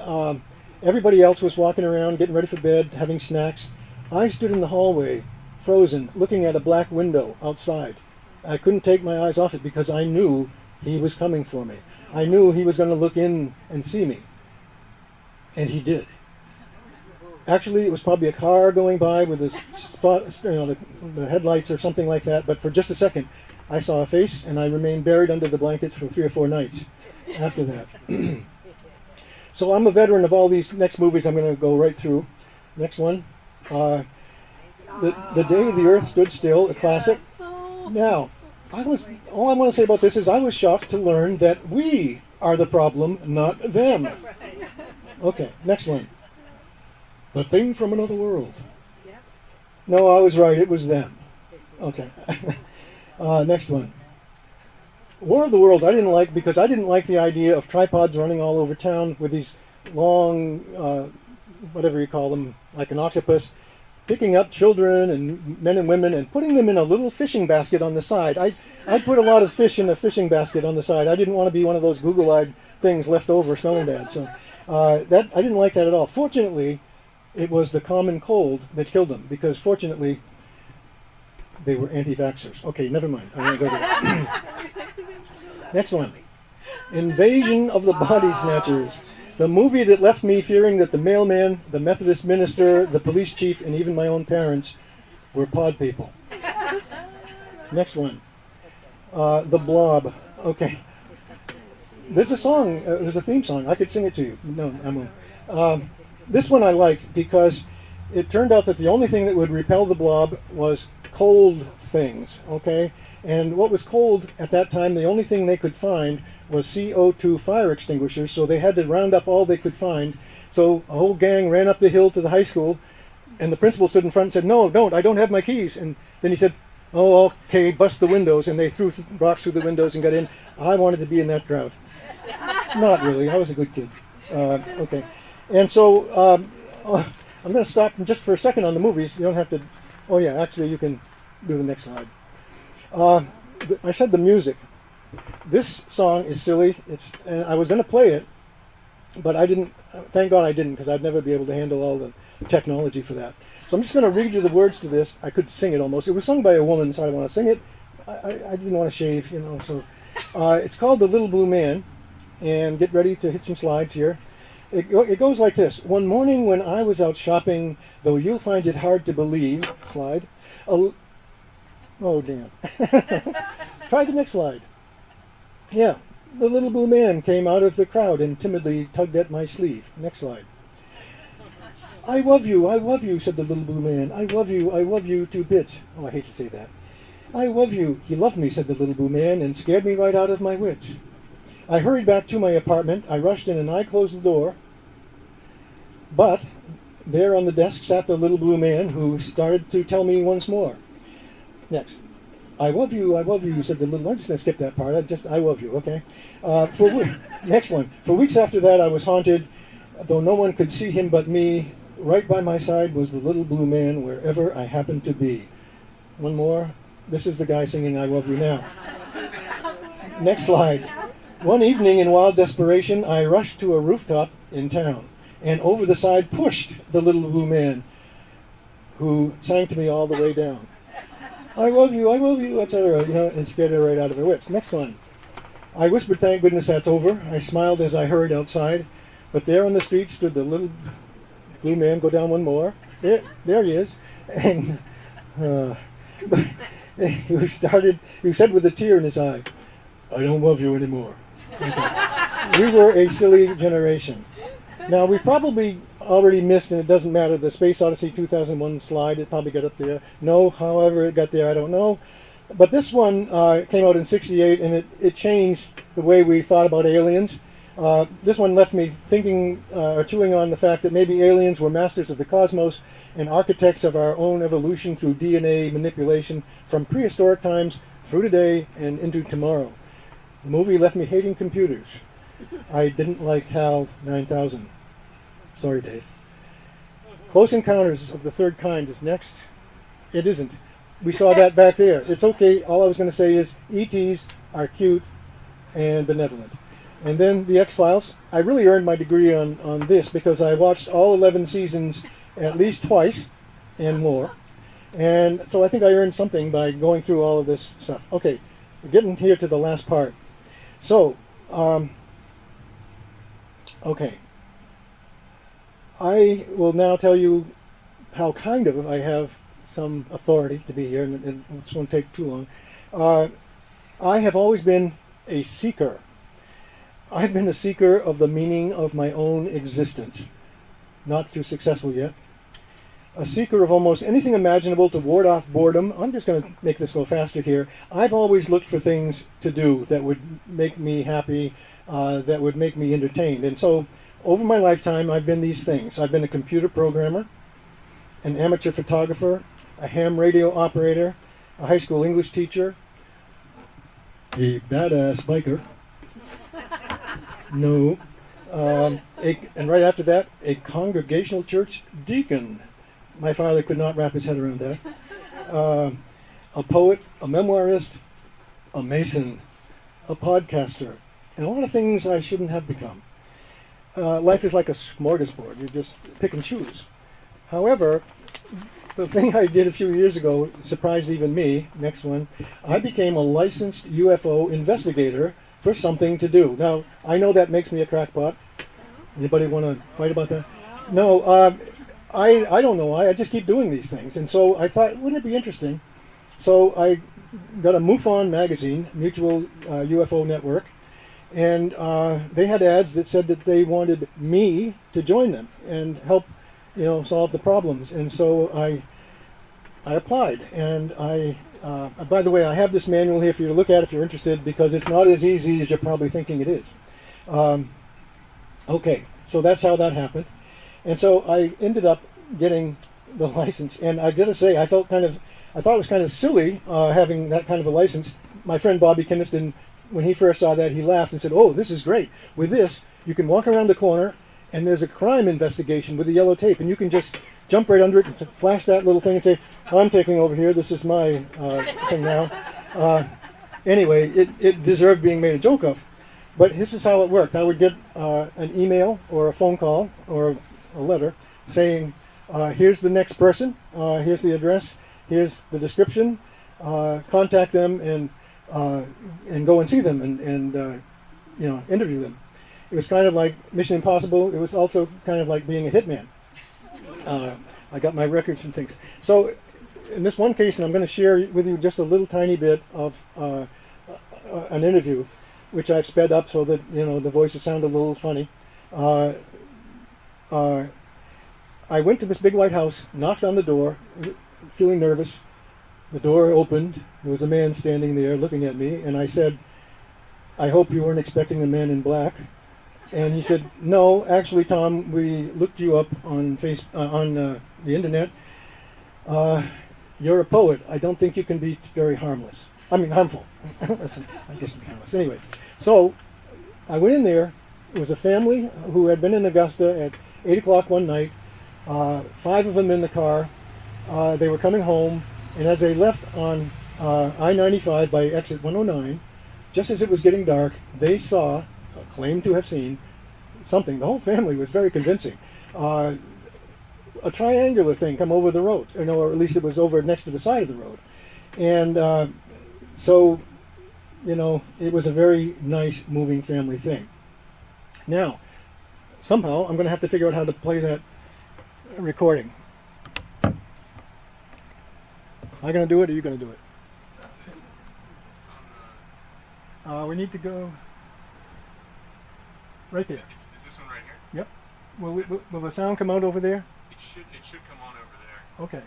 everybody else was walking around, getting ready for bed, having snacks. I stood in the hallway, frozen, looking at a black window outside. I couldn't take my eyes off it because I knew he was coming for me. I knew he was going to look in and see me. And he did. Actually, it was probably a car going by with the headlights or something like that, but for just a second, I saw a face, and I remained buried under the blankets for 3 or 4 nights after that. So I'm a veteran of all these next movies I'm going to go right through. Next one. The Day the Earth Stood Still, a classic. Now, all I want to say about this is I was shocked to learn that we are the problem, not them. Okay, next one. The Thing from Another World. No, I was right. It was them. Okay. Next one. War of the Worlds I didn't like because I didn't like the idea of tripods running all over town with these long, whatever you call them, like an octopus, picking up children and men and women and putting them in a little fishing basket on the side. I'd put a lot of fish in a fishing basket on the side. I didn't want to be one of those Google-eyed things left over smelling bad. So that I didn't like that at all. Fortunately, it was the common cold that killed them because fortunately they were anti-vaxxers. Okay, never mind. I'm going to go to that. Next one. Invasion of the Body Snatchers. The movie that left me fearing that the mailman, the Methodist minister, the police chief, and even my own parents were pod people. Next one. The Blob. Okay. There's a song. There's a theme song. I could sing it to you. No, I won't. This one I liked because it turned out that the only thing that would repel the blob was cold things. Okay? And what was cold at that time, the only thing they could find was CO2 fire extinguishers, so they had to round up all they could find. So a whole gang ran up the hill to the high school, and the principal stood in front and said, "No, don't, I don't have my keys." And then he said, "Oh, okay, bust the windows," and they threw rocks through the windows and got in. I wanted to be in that crowd. Not really, I was a good kid. Okay. And so I'm going to stop just for a second on the movies. You don't have to, oh yeah, actually you can do the next slide. I said the music. This song is silly. And I was going to play it, but I didn't. Thank God I didn't, because I'd never be able to handle all the technology for that. So I'm just going to read you the words to this. I could sing it almost. It was sung by a woman, so I didn't want to sing it. I didn't want to shave, you know. So it's called "The Little Blue Man," and get ready to hit some slides here. It goes like this. One morning when I was out shopping, though you'll find it hard to believe. Slide. Oh damn. Try the next slide. Yeah, the little blue man came out of the crowd and timidly tugged at my sleeve. Next slide. I love you, said the little blue man. I love you 2 bits. Oh, I hate to say that. I love you. He loved me, said the little blue man, and scared me right out of my wits. I hurried back to my apartment. I rushed in and I closed the door. But there on the desk sat the little blue man, who started to tell me once more. Next. I love you, said the little... I'm just going to skip that part. I love you, okay? Next one. For weeks after that, I was haunted, though no one could see him but me. Right by my side was the little blue man, wherever I happened to be. One more. This is the guy singing I Love You Now. Next slide. One evening, in wild desperation, I rushed to a rooftop in town, and over the side pushed the little blue man, who sang to me all the way down. I love you, etc., and scared her right out of her wits. Next one. I whispered, thank goodness that's over. I smiled as I hurried outside, but there on the street stood the little blue man. Go down one more. There he is. And he said with a tear in his eye, I don't love you anymore. Okay. We were a silly generation. Now, we probably already missed, and it doesn't matter, the Space Odyssey 2001 slide. It probably got up there. No, however it got there, I don't know. But this one came out in '68, and it changed the way we thought about aliens. This one left me thinking or chewing on the fact that maybe aliens were masters of the cosmos and architects of our own evolution through DNA manipulation from prehistoric times through today and into tomorrow. The movie left me hating computers. I didn't like HAL 9000. Sorry, Dave. Close Encounters of the Third Kind is next. It isn't. We saw that back there. It's okay. All I was going to say is ETs are cute and benevolent. And then the X-Files. I really earned my degree on this because I watched all 11 seasons at least twice and more. And so I think I earned something by going through all of this stuff. Okay, we're getting here to the last part. So, okay. I will now tell you how kind of I have some authority to be here, and this won't take too long. I have always been a seeker. I've been a seeker of the meaning of my own existence. Not too successful yet. A seeker of almost anything imaginable to ward off boredom. I'm just going to make this go faster here. I've always looked for things to do that would make me happy, that would make me entertained. And so over my lifetime, I've been these things. I've been a computer programmer, an amateur photographer, a ham radio operator, a high school English teacher, a badass biker. No. And right after that, a congregational church deacon. My father could not wrap his head around that. A poet, a memoirist, a mason, a podcaster, and a lot of things I shouldn't have become. Life is like a smorgasbord. You just pick and choose. However, the thing I did a few years ago surprised even me. Next one. I became a licensed UFO investigator for something to do. Now, I know that makes me a crackpot. Anybody want to fight about that? No. I don't know why. I just keep doing these things. And so I thought, wouldn't it be interesting? So I got a MUFON magazine, Mutual UFO Network, and they had ads that said that they wanted me to join them and help, solve the problems. And so I applied. And by the way, I have this manual here for you to look at if you're interested, because it's not as easy as you're probably thinking it is. Okay, so that's how that happened. And so I ended up getting the license, and I gotta say, I thought it was kind of silly having that kind of a license. My friend Bobby Kinniston, when he first saw that, he laughed and said, "Oh, this is great. With this, you can walk around the corner, and there's a crime investigation with the yellow tape, and you can just jump right under it and flash that little thing and say, I'm taking over here. This is my thing now." Anyway, it deserved being made a joke of. But this is how it worked. I would get an email or a phone call or a letter saying, here's the next person, here's the address, here's the description, contact them and go and see them and interview them. It was kind of like Mission Impossible. It was also kind of like being a hitman. I got my records and things. So in this one case, and I'm going to share with you just a little tiny bit of an interview, which I've sped up so that the voices sound a little funny. I went to this big white house, knocked on the door, feeling nervous. The door opened. There was a man standing there looking at me, and I said, "I hope you weren't expecting the man in black." And he said, "No, actually, Tom, we looked you up on the internet. You're a poet. I don't think you can be very harmless. I mean, harmful." Listen, I guess I'm harmless. Anyway, so I went in there. It was a family who had been in Augusta at 8 o'clock one night. 5 of them in the car. They were coming home, and as they left on I-95 by exit 109, just as it was getting dark, they saw, claimed to have seen, something. The whole family was very convincing. A triangular thing come over the road, or at least it was over next to the side of the road. And so, it was a very nice, moving family thing. Now, somehow, I'm going to have to figure out how to play that recording. Am I going to do it, or are you going to do it? We need to go right there. Is this one right here? Yep. Will the sound come out over there? It should come on over there. Okay.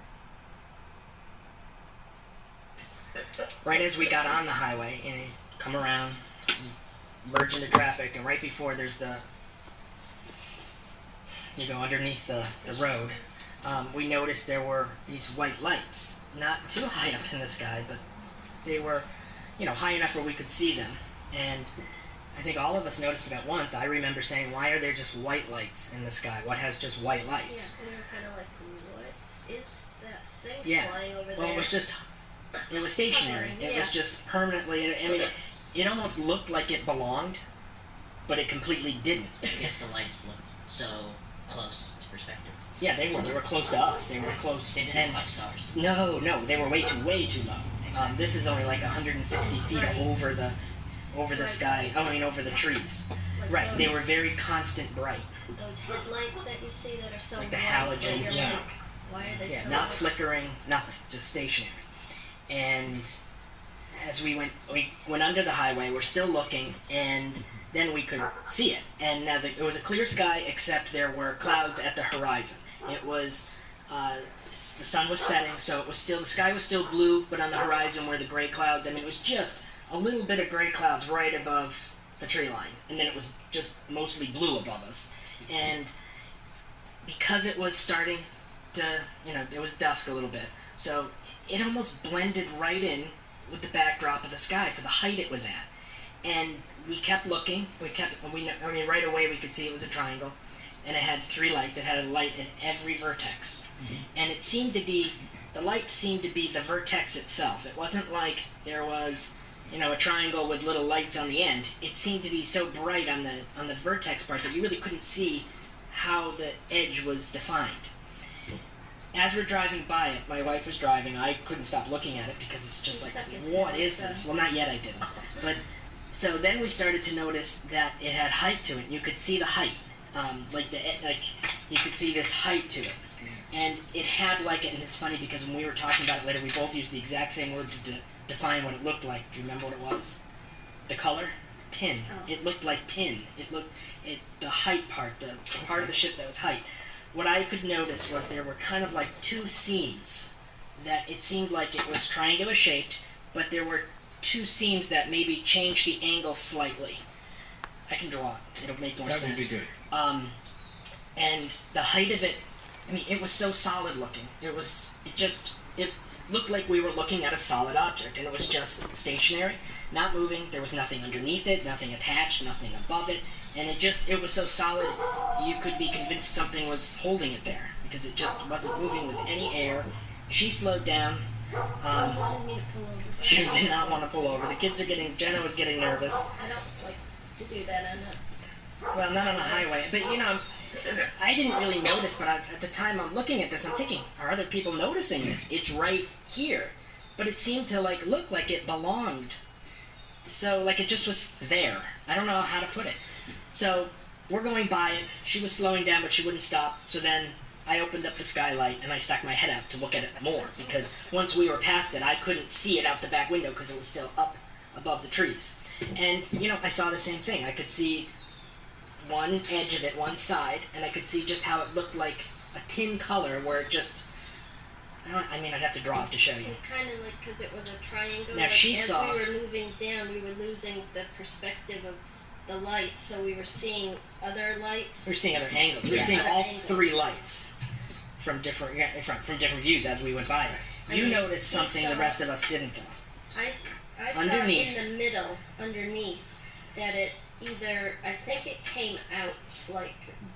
Right as we got on the highway and come around, merge into traffic, and right before there's the, underneath the road, we noticed there were these white lights, not too high up in the sky, but they were, high enough where we could see them. And I think all of us noticed it at once. I remember saying, why are there just white lights in the sky? What has just white Yeah, lights? and we were kind of like, what is that thing Yeah. flying over Well, there? it was stationary. It was Yeah. just permanently, I mean, it almost looked like it belonged, but it completely didn't. Because the lights look so close to perspective. Yeah, they were close to us. They were close. They didn't look like stars. No, they were way too low. This is only like 150 feet Right. over the sky. Over the trees. Like Right, they those- were very constant bright. Those headlights that you see that are so Like the bright halogen, that you're yeah. like, why are they Yeah, so not bright? flickering, nothing, just stationary. And as we went under the highway, we're still looking, and then we could see it. And now it was a clear sky, except there were clouds at the horizon. It was the sun was setting, so the sky was still blue, but on the horizon were the gray clouds. I mean, it was just a little bit of gray clouds right above the tree line, and then it was just mostly blue above us. And because it was starting to, it was dusk a little bit, so it almost blended right in with the backdrop of the sky for the height it was at. And we kept looking. Right away we could see it was a triangle, and it had 3 lights. It had a light in every vertex, and the light seemed to be the vertex itself. It wasn't like there was, a triangle with little lights on the end. It seemed to be so bright on the vertex part that you really couldn't see how the edge was defined. As we're driving by it, my wife was driving. I couldn't stop looking at it because it's just like, what is this? Well, not yet, I didn't. But so then we started to notice that it had height to it. You could see the height, you could see this height to it, and it had and it's funny because when we were talking about it later, we both used the exact same word to define what it looked like. Do you remember what it was? The color? Tin. Oh. It looked like tin. The height part, the part of the ship that was height. What I could notice was there were kind of like 2 seams that it seemed like it was triangular shaped, but there were 2 seams that maybe changed the angle slightly. I can draw it. It'll make more sense. That would be good. And the height of it, it was so solid looking. It looked like we were looking at a solid object, and it was just stationary, not moving. There was nothing underneath it, nothing attached, nothing above it, and it was so solid you could be convinced something was holding it there because it just wasn't moving with any air. She slowed down. He wanted me to pull over. She did not want to pull over. Jenna was getting nervous. I don't like to do that on a... Well, not on the highway, but I didn't really notice, but at the time I'm looking at this, I'm thinking, are other people noticing this? It's right here. But it seemed to look like it belonged. So it just was there. I don't know how to put it. So we're going by it. She was slowing down, but she wouldn't stop. So then I opened up the skylight and I stuck my head out to look at it more, because once we were past it, I couldn't see it out the back window because it was still up above the trees. And, I saw the same thing. I could see one edge of it, one side, and I could see just how it looked like a tin color where it just... I'd have to draw it to show you. Kind of because it was a triangle. Now she saw... As we were moving down, we were losing the perspective of the light, so we were seeing other lights. We were seeing other angles. We were Yeah, seeing other all angles. 3 lights from different views as we went by. You noticed something the rest of us didn't, though. I saw Underneath. in the middle, underneath, that it either, I think it came out,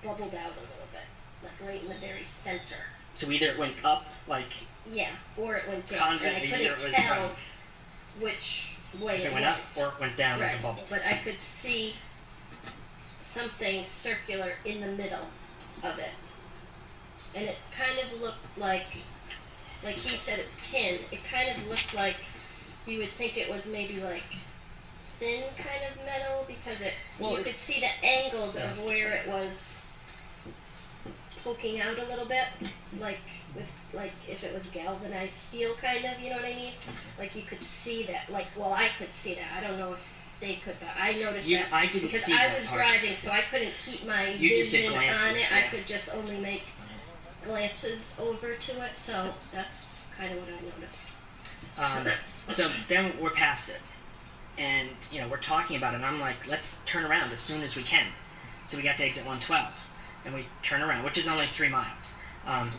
bubbled out a little bit, right in the very center. So either it went up, Yeah, or it went down, Convent, and I either couldn't it was tell right. which way if it it went up or it went down like Right, a bubble. but I could see something circular in the middle of it. And it kind of looked like he said it, tin. It kind of looked like you would think it was maybe thin kind of metal, because you could see the angles of where it was poking out a little bit, if it was galvanized steel kind of, you know what I mean? You could see that, I could see that. I don't know if they could, but I noticed that. I didn't because see I that was part. driving, so I couldn't keep my You just did vision glances, on it. yeah. I could just only make glances over to it, so that's kind of what I noticed. So then we're past it, and we're talking about it, and I'm like, let's turn around as soon as we can. So we got to exit 112, and we turn around, which is only 3 miles.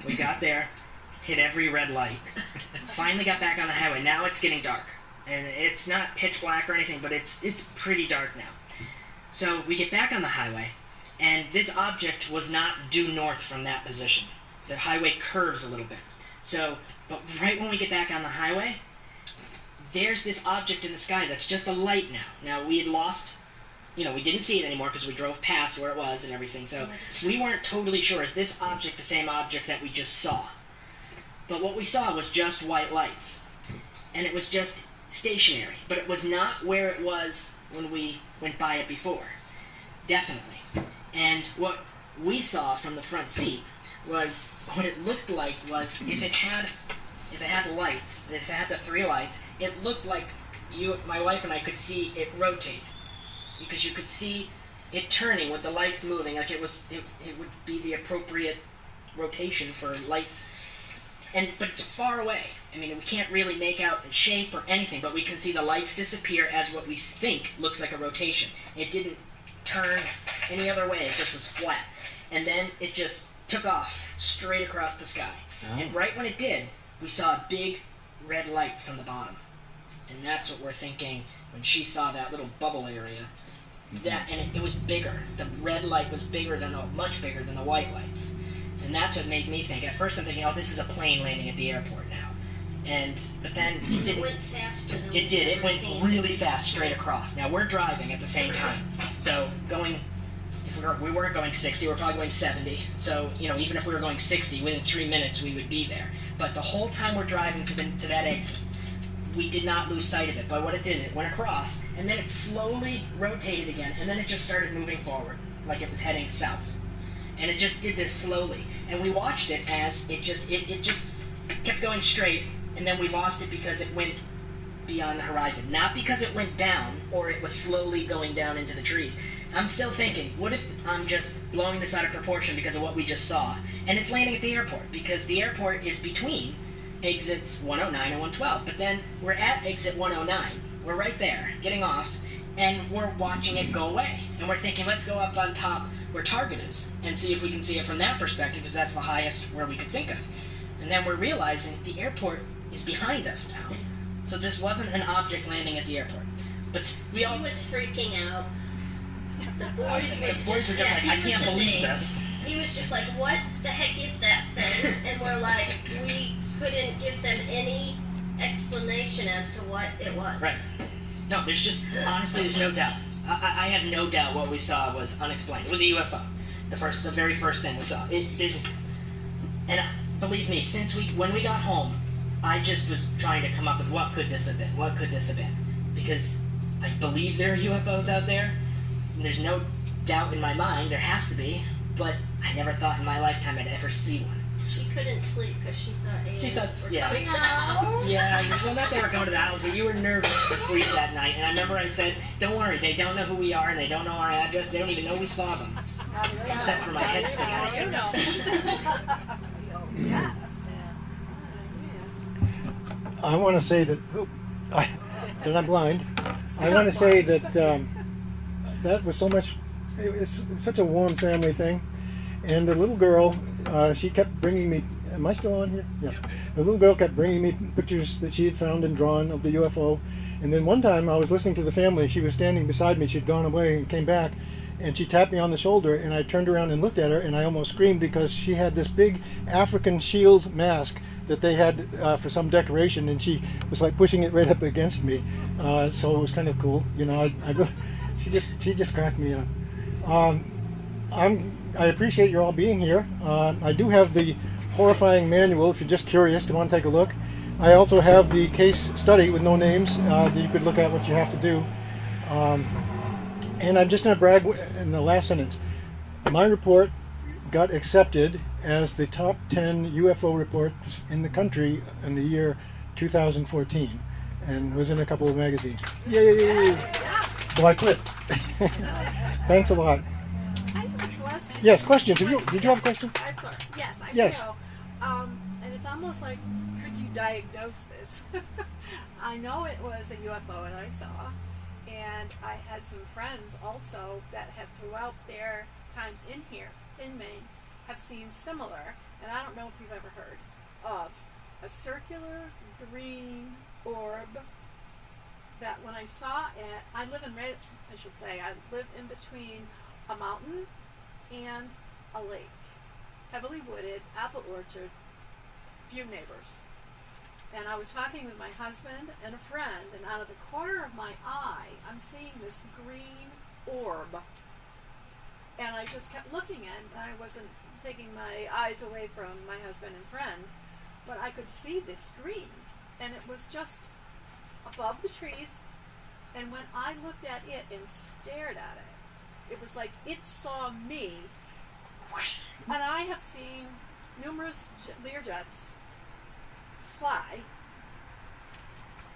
We got there, hit every red light, finally got back on the highway. Now it's getting dark, and it's not pitch black or anything, but it's pretty dark now. So we get back on the highway, and this object was not due north from that position. The highway curves a little bit. So, but right when we get back on the highway, there's this object in the sky that's just a light now. Now, we had lost, we didn't see it anymore because we drove past where it was and everything, so we weren't totally sure, is this object the same object that we just saw? But what we saw was just white lights. And it was just stationary. But it was not where it was when we went by it before. Definitely. And what we saw from the front seat was, what it looked like was, if it had lights, if it had the 3 lights, it looked like my wife and I could see it rotate. Because you could see it turning with the lights moving, like it would be the appropriate rotation for lights. But it's far away. I mean, we can't really make out its shape or anything, but we can see the lights disappear as what we think looks like a rotation. It didn't turn any other way, it just was flat. And then it just took off straight across the sky. Oh. And right when it did, we saw a big red light from the bottom. And that's what we're thinking when she saw that little bubble area. And it was bigger. The red light was much bigger than the white lights. And that's what made me think. At first I'm thinking, this is a plane landing at the airport now. But then it didn't. It went faster than it did. It went really fast straight across. Now we're driving at the same time. So if we weren't going 60, we're probably going 70. So, even if we were going 60, within 3 minutes we would be there. But the whole time we're driving to that exit, we did not lose sight of it. But what it did, it went across, and then it slowly rotated again, and then it just started moving forward, like it was heading south. And it just did this slowly. And we watched it as it just kept going straight, and then we lost it because it went beyond the horizon. Not because it went down, or it was slowly going down into the trees. I'm still thinking, what if I'm just blowing this out of proportion because of what we just saw, and it's landing at the airport? Because the airport is between exits 109 and 112, but then we're at exit 109. We're right there, getting off, and we're watching it go away. And we're thinking, let's go up on top where Target is and see if we can see it from that perspective, because that's the highest where we could think of. And then we're realizing the airport is behind us now. So this wasn't an object landing at the airport. But he was freaking out. The boys were just like, I can't believe this. He was just like, what the heck is that thing? And we're like, we couldn't give them any explanation as to what it was. Right. No, honestly, there's no doubt. I have no doubt what we saw was unexplained. It was a UFO. The very first thing we saw. Believe me, when we got home, I just was trying to come up with what could this have been? What could this have been? Because I believe there are UFOs out there. And there's no doubt in my mind there has to be, but I never thought in my lifetime I'd ever see one. She couldn't sleep because she thought aliens were coming to the house. Yeah, well, not they were going to the house, but you were nervous to sleep that night. And I remember I said, don't worry, they don't know who we are, and they don't know our address. They don't even know we saw them. Except for my head sticking out. Yeah. I want to say that I'm blind. I want to say that that was it's such a warm family thing. And the little girl, she kept bringing me, am I still on here? Yeah. The little girl kept bringing me pictures that she had found and drawn of the UFO. And then one time I was listening to the family, she was standing beside me, she'd gone away and came back, and she tapped me on the shoulder, and I turned around and looked at her, and I almost screamed because she had this big African shield mask that they had for some decoration, and she was like pushing it right up against me. So it was kind of cool. She just cracked me up. I appreciate you all being here. I do have the horrifying manual if you're just curious to want to take a look. I also have the case study with no names that you could look at what you have to do. And I'm just going to brag in the last sentence. My report got accepted as the top 10 UFO reports in the country in the year 2014 and was in a couple of magazines. Yay! So I quit. Thanks a lot. I have a question. Yes, questions. Did you have a question? I'm sorry. Yes, I Yes. do. And it's almost like, could you diagnose this? I know it was a UFO that I saw, and I had some friends also that have throughout their time in here, in Maine, have seen similar, and I don't know if you've ever heard of a circular green orb that when I saw it, I live in between a mountain and a lake, heavily wooded, apple orchard, few neighbors. And I was talking with my husband and a friend, and out of the corner of my eye, I'm seeing this green orb. And I just kept looking at it, and I wasn't taking my eyes away from my husband and friend, but I could see this green, and it was just above the trees. And when I looked at it and stared at it, it was like it saw me. And I have seen numerous Learjets fly,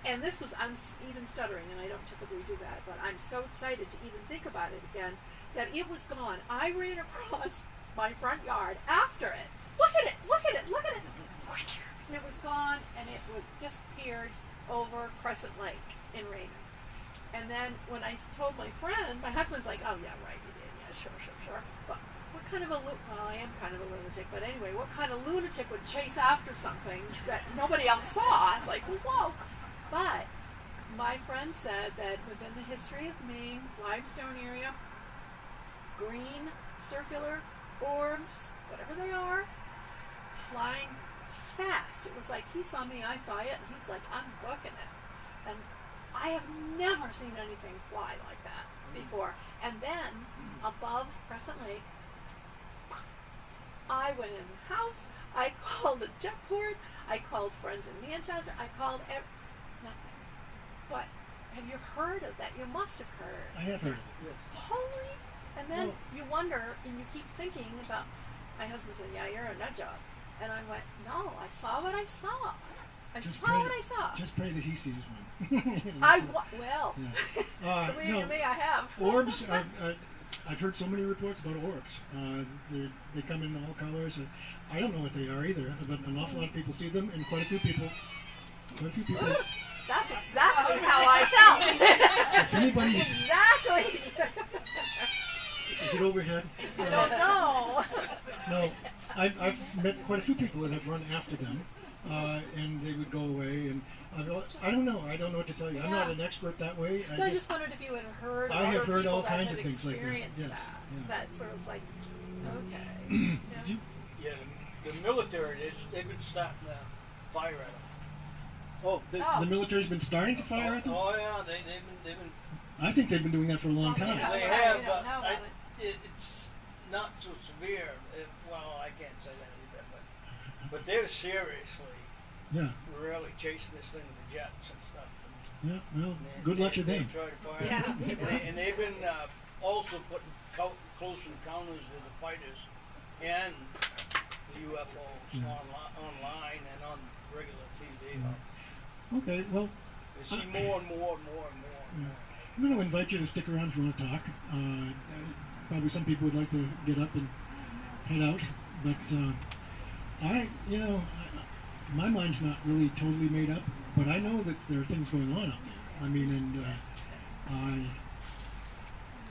and this was, I'm even stuttering, and I don't typically do that, but I'm so excited to even think about it again, that it was gone. I ran across my front yard after it. Look at it, look at it, look at it. And it was gone, and it was disappeared over Crescent Lake in Raymond. And then when I told my friend, my husband's like, oh yeah, right, you did, yeah, sure. But what kind of well, I am kind of a lunatic, but anyway, what kind of lunatic would chase after something that nobody else saw? It's like, whoa. But my friend said that within the history of Maine, limestone area, green circular orbs, whatever they are, flying fast. It was like he saw me, I saw it, and he's like, I'm booking it. And I have never seen anything fly like that before. And then above Crescent Lake, I went in the house, I called the jetport, I called friends in Manchester, I called nothing. But have you heard of that? You must have heard. I have heard of it, yes. Holy! And then you wonder, and you keep thinking about, my husband said, yeah, you're a nut job. And I went, no, I saw what I saw. I saw what I saw. Just pray that he sees one. Well, yeah. believe me, I have. Orbs, I've heard so many reports about orbs. They come in all colors. I don't know what they are either, but an awful lot of people see them, and quite a few people. That's exactly how I felt. Is anybody? Exactly. Is it overhead? I don't know. No, I've met quite a few people that have run after them, and they would go away. And I don't know. I don't know what to tell you. I'm not an expert that way. I just wondered if you had heard. I have heard all that kinds had of things like that. experienced Yes. that. Yeah. That sort of like, okay. Did you? Yeah, the military, they've been starting to fire at them. Oh, the military's been starting to fire at them? Oh yeah, they've been. I think they've been doing that for a long time. Yeah. They Right, have, we don't but know about it's not so severe. Well, I can't say that either, but they're seriously, really chasing this thing with the jets and stuff. Yeah, well, good luck to them. They try to fire and they've been also putting close encounters with the fighters and the UFOs online and on regular TV. Okay, well, You see more and more and more and more. Yeah. I'm going to invite you to stick around if you want to talk. Probably some people would like to get up and head out, but my mind's not really totally made up, but I know that there are things going on out there. I mean, and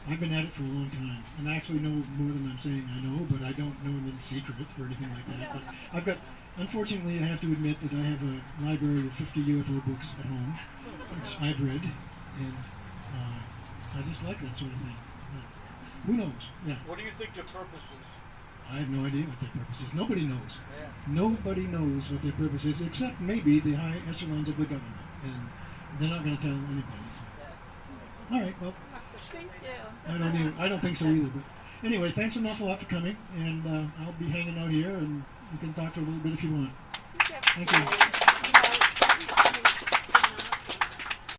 I've been at it for a long time, and I actually know more than I'm saying I know, but I don't know them in secret or anything like that. But unfortunately, I have to admit that I have a library of 50 UFO books at home, which I've read, and I just like that sort of thing. Who knows? Yeah. What do you think their purpose is? I have no idea what their purpose is. Nobody knows. Yeah. Nobody knows what their purpose is, except maybe the high echelons of the government, and they're not going to tell anybody. So. All right. Well, I don't think so either. But anyway, thanks an awful lot for coming, and I'll be hanging out here, and you can talk for a little bit if you want. Thank you.